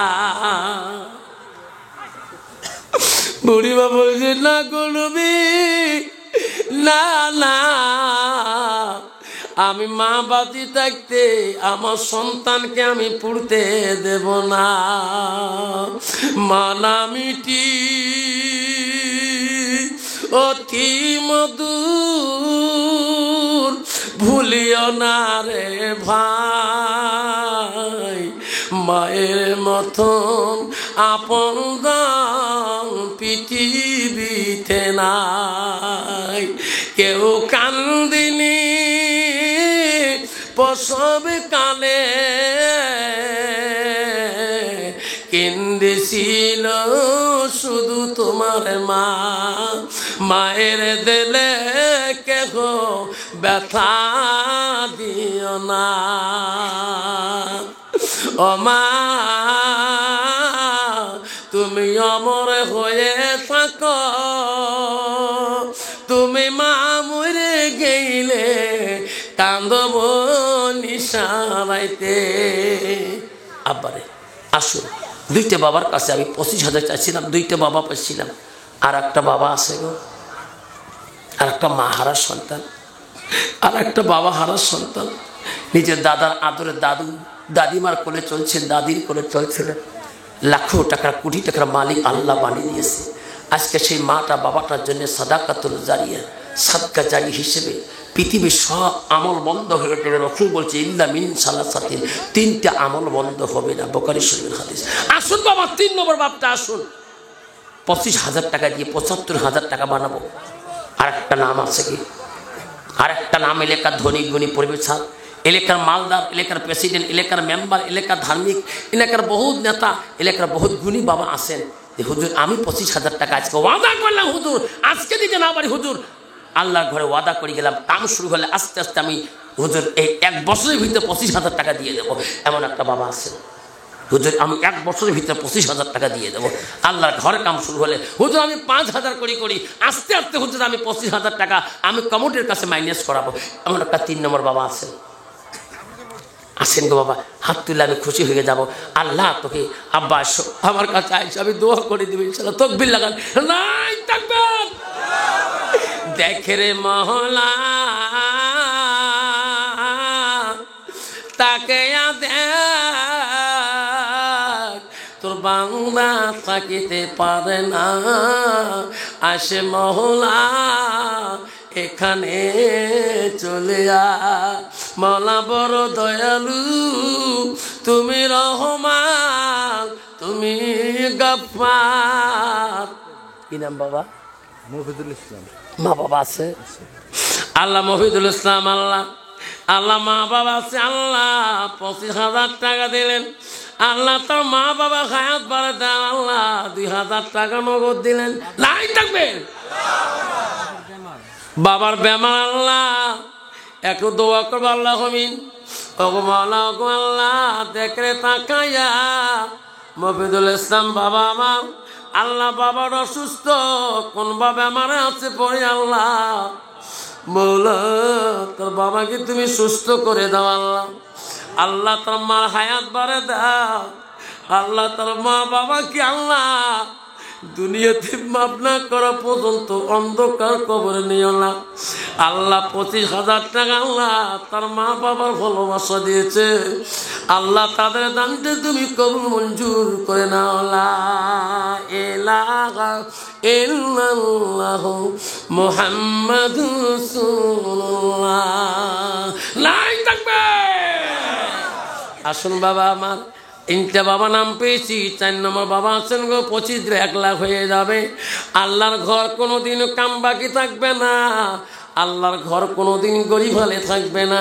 বুড়িমা বলছে, না গো নবী, না না, আমি মা বাতি থাকতে আমার সন্তানকে আমি পুড়তে দেব না। মানামিটি অতি মধুর, ভুলিও না রে ভাই, মায়ের মতন আপন পৃথিবীতে নাই। কেউ কান্দিনি প্রসব কালে, কেন্দেছিল শুধু তোমার মা। মায়ের দিলে কেহ ব্যথা দিও না। ও মা তুমি অমর হয়ে থাকো, তুমি মা মরে গেলে কান্দব ইশারাইতে। আব্বারে আসুন, দুইটা বাবার কাছে আমি 25,000 চাইছিলাম, দুইটা বাবা পাইছিলাম। আর একটা বাবা আছে গো, আর একটা মা হারার সন্তান, আর একটা বাবা হারার সন্তান। নিজের দাদার আদরের দাদু দাদিমার কোলে চলছেন, দাদির কোলে চলছিলেন। লাখো টাকার কোটি টাকার মালিক আল্লাহ বানিয়ে দিয়েছে। আজকে সেই মাটা বাবাটার জন্য সাদাকাতুল জারিয়া, সাদকা জারি হিসেবে পৃথিবীর সব আমল বন্ধ হয়ে গেলে রসুল বলছে ইল্লা মিন সালাসাতিন, তিনটা আমল বন্ধ হবে না, বুখারী শরীফের হাদিস। আসুন বাবা, 3 নম্বর বাপটা আসুন। 25,000 টাকা দিয়ে 75,000 টাকা বানাবো। আর একটা নাম আছে কি, আর একটা নাম এলাকার ধনী গুণী পরিবেশ, এলাকার মালদার, এলাকার প্রেসিডেন্ট, এলাকার মেম্বার, এলাকার ধার্মিক, এলাকার বহুত নেতা, এলাকার বহুত গুণী বাবা আসেন যে হুজুর আমি 25,000 টাকা আজকে ওয়াদা করলাম, হুজুর আজকে দিতে না পারি, হুজুর আল্লাহর ঘরে ওয়াদা করে গেলাম, কাম শুরু হলে আস্তে আস্তে আমি হুজুর এই 1 বছরের ভিতরে 25,000 টাকা দিয়ে দেবো। এমন একটা বাবা আছে, হুজুর আমি 1 বছরের ভিতরে 25,000 টাকা দিয়ে দেবো। আল্লাহর ঘরে কাম শুরু হলে হুজুর আমি 5,000 করি আস্তে আস্তে হুজুর আমি 25,000 টাকা আমি কমিটির কাছে মাইনাস করাবো। এমন একটা 3 নম্বর বাবা আছে। আসেন গো বাবা, হাত তুলে আমি খুশি হয়ে যাব। আল্লাহ তোকে আব্বা আসো আমার কাছে আইসো, আমি দোয়া করে দিবি ইনশাআল্লাহ। তকবীর লাগান, নাই তাকবীর। দেখে রে মহলা তাকে দেখ, তোর বাংলা থাকিতে পারে না, আসে মহলা এখানে চলে আ। মওলা বড় দয়ালু, তুমি রহমান, তুমি গফফার। কি নাম বাবা? মফিদুল ইসলাম। মা বাবা আছে? আল্লাহ মফিদুল ইসলাম, আল্লাহ আল্লাহ মা বাবা আছে, আল্লাহ 25,000 টাকা দিলেন। আল্লাহ তার মা বাবা হায়াত বাড়ে দেন, আল্লাহ 2,000 টাকা নগদ দিলেন। নাই থাকবে বাবার বেমার, আল্লাহ একটু দোয়া করবো। আল্লাহ হমিন ওগো মাওলা, ওগো আল্লাহ দেখরে তাকাইয়া মফিদুল ইসলাম বাবা আমার, আল্লাহ বাবার অসুস্থ, কোন বাবা আমার আছে পড়ে, আল্লাহ মৌলা তোর বাবাকে তুমি সুস্থ করে দাও। আল্লাহ আল্লাহ তোর মার হায়াত বাড়ে দাও। আল্লাহ তোর মা বাবাকে আল্লাহ দুনিয়াতে মাপ না করা পর্যন্ত অন্ধকার কবরে নিও না। আল্লাহ 25,000 টাকা আল্লাহ তার মা বাবার ভালোবাসা দিয়েছে, আল্লাহ তাদের দানকে তুমি কবুল মঞ্জুর করে নাও। লা ইলাহা ইল্লাল্লাহু মুহাম্মাদুর রাসূলুল্লাহ। লাই তাকবীর। আসুন বাবা আমার, 3টে বাবা নাম পেয়েছি, 4 নম্বর বাবা আছেন গো, 25 1 লাখ হয়ে যাবে। আল্লাহর ঘর কোনোদিন কাম বাকি থাকবে না, আল্লাহর ঘর কোনোদিন গরিব হলে থাকবে না।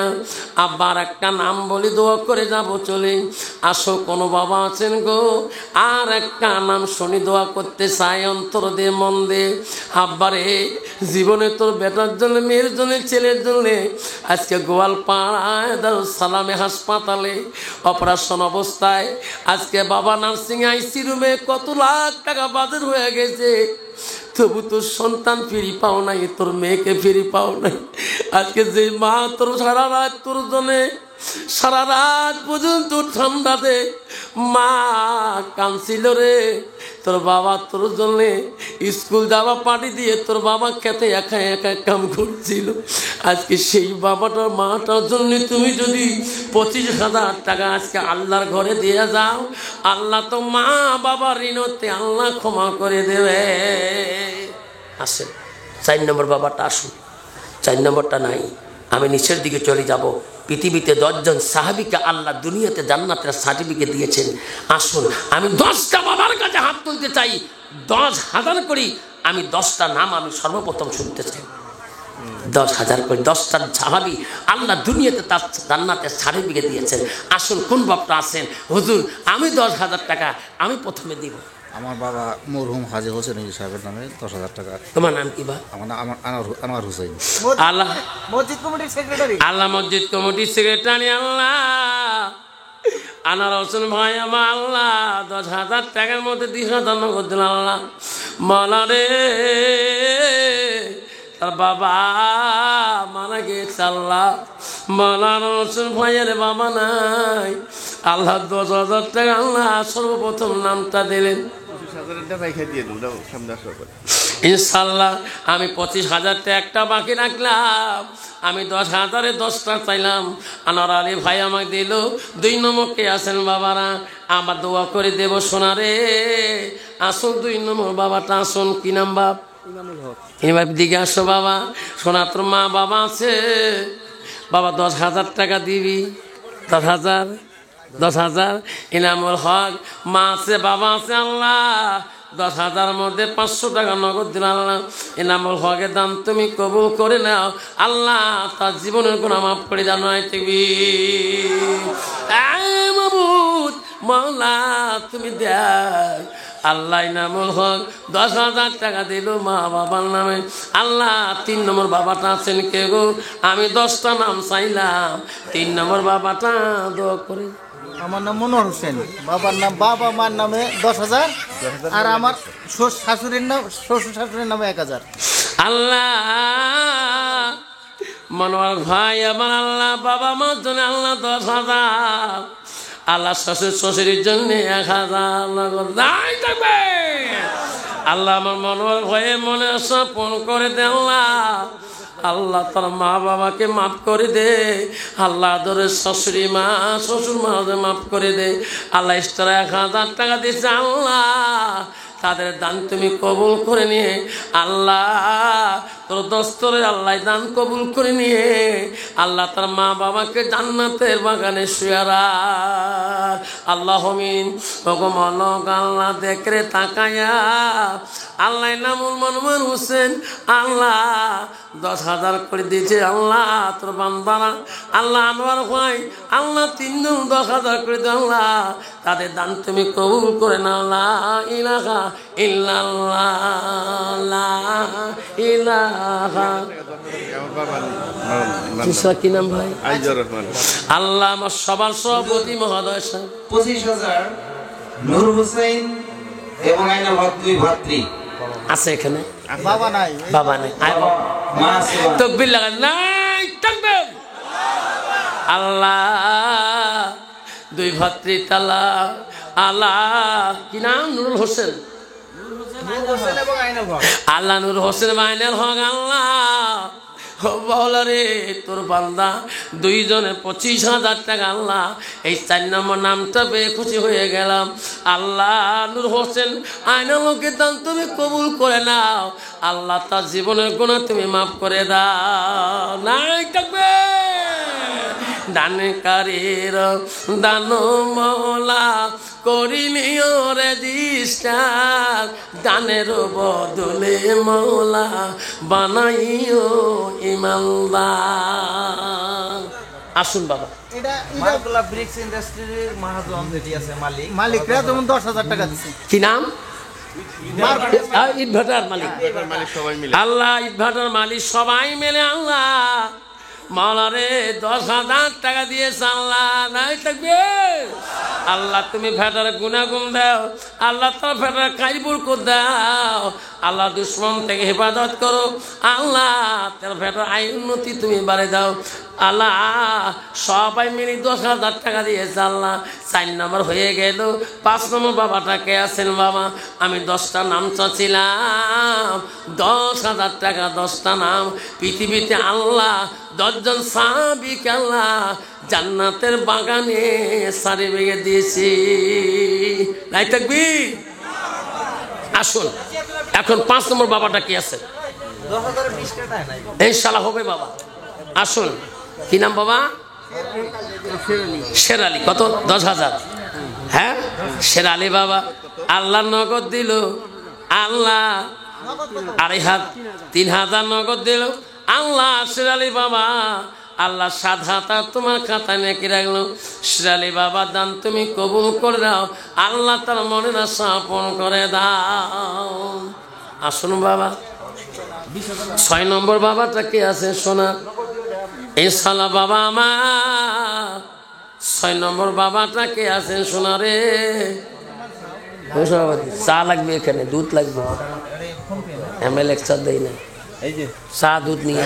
আব্বার একটা নাম বলি দোয়া করে যাব চলে। আসো কোনো বাবা আছেন গো, আর একটা নাম শুনি দোয়া করতে চাই, অন্তর দে মন দে। আব্বারে জীবনে তোর বেটার জন্য, মেয়ের জন্য, ছেলের জন্য আজকে গোয়ালপাড়ায় দারুস সালামে হাসপাতালে অপারেশন অবস্থায়, আজকে বাবা নার্সিং আইসি রুমে কত লাখ টাকা বাজার হয়ে গেছে, তবু তোর সন্তান ফিরি পাও নাই, তোর মেয়েকে ফিরি পাও নাই। আজকে যে মা তোর সারা রাত তোর জন্যে, সারা রাত পর্যন্ত ঠান্ডাতে মা কাঁদছিল রে, তোর বাবা তোর জন্যে স্কুল যাওয়া পাটি দিয়ে তোর বাবা খেতে একা একা কাম করছিল। আজকে সেই বাবাটার মাটার জন্য তুমি যদি 25,000 টাকা আজকে আল্লাহর ঘরে দিয়ে যাও, আল্লাহ তো মা বাবার ঋণতে আল্লাহ ক্ষমা করে দেবে। আসেন 4 নম্বর বাবাটা আসুন, 4 নম্বরটা নাই, আমি নিচের দিকে চলে যাব। পৃথিবীতে 10 জন সাহাবীকে আল্লাহ দুনিয়াতে জান্নাতের সার্টিফিকেট দিয়েছেন। আসুন আমি 10টা বাবার কাছে হাত তুলতে চাই, 10,000 করি আমি 10টা নাম আমি সর্বপ্রথম শুনতে চাই। 10,000 করে 10টা সাহাবী আল্লাহ দুনিয়াতে তার জান্নাতের সার্টিফিকেট দিয়েছেন। আসুন কোন বাপটা আছেন, হুজুর আমি 10,000 টাকা আমি প্রথমে দিব। আমার বাবা মরহুম হাজী হোসেন সাহেবের নামে 10,000 টাকা। তোমার নাম কি বা? আমার নাম আনোয়ার হোসেন। আল্লাহ মসজিদ কমিটির সেক্রেটারি। আল্লাহ মসজিদ কমিটির সেক্রেটারি আল্লাহ আনোয়ার হোসেন ভাই আমার, আল্লাহ 10,000 টাকার মধ্যে 2,000 নগদ দিল। আল্লাহ মালা রে তার বাবা মারা গেছে। আল্লাহ মৌলানা হোসেন ভাইয়ের বাবা নাই। আল্লাহ 10,000 টাকা আল্লাহ সর্বপ্রথম নামটা দিলেন। ইনশাল্লাহ আমি 25,000 টাকা একটা বাকি রাখলাম। আমি 10,000-এ 10টা চাইলাম। আনোয়ার আলী ভাই আমাকে দিল। 2 নম্বর কে আছেন বাবারা? আমার দোয়া করে দেব সোনারে। আসুন 2 নম্বর বাবাটা আসুন। কি নাম বাপ? এবার দিকে আসো বাবা। সোনা তোর মা বাবা আছে বাবা? 10,000 টাকা দিবি। 10,000 ইনামুল হক মা আছে বাবা আছে। আল্লাহ 10,000 মধ্যে 500 টাকা নগদ দিল। আল্লাহ ইনামুল হকের দান তুমি কবুল করে নাও। আল্লাহ তার জীবনের গুনাহ মাফ করে দাও। নয় তুমি মাবুদ মওলা তুমি দেখ। আল্লাহ ইনামুল হক 10,000 টাকা দিল মা বাবার নামে। আল্লাহ 3 নম্বর বাবাটা আছেন কে গো? আমি 10টা নাম চাইলাম। 3 নম্বর বাবাটা দোয়া করে। আমার নাম মনোহর হোসেন। বাবার নাম বাবা মার নামে 10,000 আর আমার শ্বশুর শাশুড়ির নামে 1,000। আল্লাহ মনোহর ভাই আমার আল্লাহ বাবা মার জন্য আল্লাহ 10,000। আল্লাহ শ্বশুরের জন্য 1,000 নগদ দান থাকবে। আল্লাহ আমার মনোহর ভাইয়ে মনে আশা পূরণ করে দে। আল্লাহ তার মা বাবাকে মাফ করে দে। আল্লাহ আদরের শ্বশুরি মা শ্বশুর মা মাফ করে দে। আল্লাহ এক্সট্রা 1,000 টাকা দিয়েছে। আল্লাহ তাদের দান তুমি কবুল করে নিয়ে আল্লাহ তোর দস্তরে আল্লাহ দান কবুল করে নিয়ে আল্লাহ তার মা বাবাকে জান্নাতের বাগানে শুয়ারা। আল্লাহ মিন ভগবানক আল্লাহ দেখরে তাকায়া আল্লাহ নামুল মনমন হোসেন আল্লাহ 10,000 করে দিয়েছে। আল্লাহ তোর বান্দারা আল্লাহ আনোয়ার ভাই আল্লাহ 3 জন 10,000 করে দে। আল্লাহ তাদের দান তুমি কবুল করে নাও। লা ইলাহা ইল্লাল্লাহ লা ইলাহা কি নাম ভাই? আল্লাহ আমার সবার সভাপতি মহোদয় সাহেব 25,000 নূর হোসেন এবং আইনাল হক 2 ভাতৃ আছে এখানে। বাবা নাই। বাবা নেই। মা আছে। তাকবীর লাগান। নাই তাকবীর। আল্লাহ 2 ভাতৃ তালা আল্লাহ কি নাম? নুরুল হোসেন। আল্লাহ নুর হোসেন আইনাল হক আল্লাহ বলা রে তোর বান্দা 2 জনে 25,000 টাকা। আল্লাহ এই 4 নম্বর নামটা পেয়ে খুশি হয়ে গেলাম। আল্লাহ নূর হোসেন আইনাল হকের দান তুমি কবুল করে নাও। আল্লাহ তার জীবনের গুনাহ তুমি মাফ করে দাও। নাই থাকবে দানকারীর দান মওলা করিনিও রেজিস্টার। দানের বদলে মওলা বানাইও ইমানদার। আসুন বাবা। মালগুলা ব্রিক্স ইন্ডাস্ট্রির মহাজন যেটি আছে মালিকরা যেমন 10,000 টাকা দিচ্ছে। কি নাম? ইটভাটার মালিক। আল্লাহ ইটভাটার মালিক সবাই মিলে আল্লাহ মাওলারে 10,000 টাকা দিয়েছে। আল্লাহ নাই থাকবে। আল্লাহ তুমি ভেটার গুনাগুন দাও। আল্লাহ তার ভেটার কাইপুর করে দাও। আল্লাহ দুশ্মন থেকে হেফাজত করো। আল্লাহ তার ভেটার আয় উন্নতি তুমি বাড়ে দাও। আল্লাহ সবাই মিলে 10,000 টাকা দিয়েছে। আল্লাহ 4 নম্বর হয়ে গেল। 5 নম্বর বাবাটাকে আছেন বাবা? আমি 10টা নাম চাচ্ছিলাম। 10,000 টাকা 10টা নাম। পৃথিবীতে আল্লাহ 10 জন সাহাবীক আল্লাহ জান্নাতের বাগানে সারি বেগে দিয়েছি। নাই থাকবি। আসুন এখন 5 নম্বর বাবাটা কি আছে? 10,020 টাকা নাই। ইনশাআল্লাহ হবে বাবা। আসুন কি নাম বাবা? শের আলী। কত? 10,000। হ্যাঁ শের আলী বাবা আল্লাহ নগদ দিল। আল্লাহ 3,000 নগদ দিল। আল্লাহ শের আলী বাবা আল্লাহ 7,000 তোমার খাতায় নেকি রাখলো। শের আলী বাবা দান তুমি কবুল করে দাও। আল্লাহ তার মনের আশা পূরণ করে দাও। আসুন বাবা 6 নম্বর বাবাটা কে আছে? সোনা ইনশাআল্লাহ বাবা আমার 6 নম্বর বাবাটা কে আছেন? সোনা রে চা লাগবে, এখানে দুধ লাগবে। আমি লেকচার দেই না। চা দুধ নিয়ে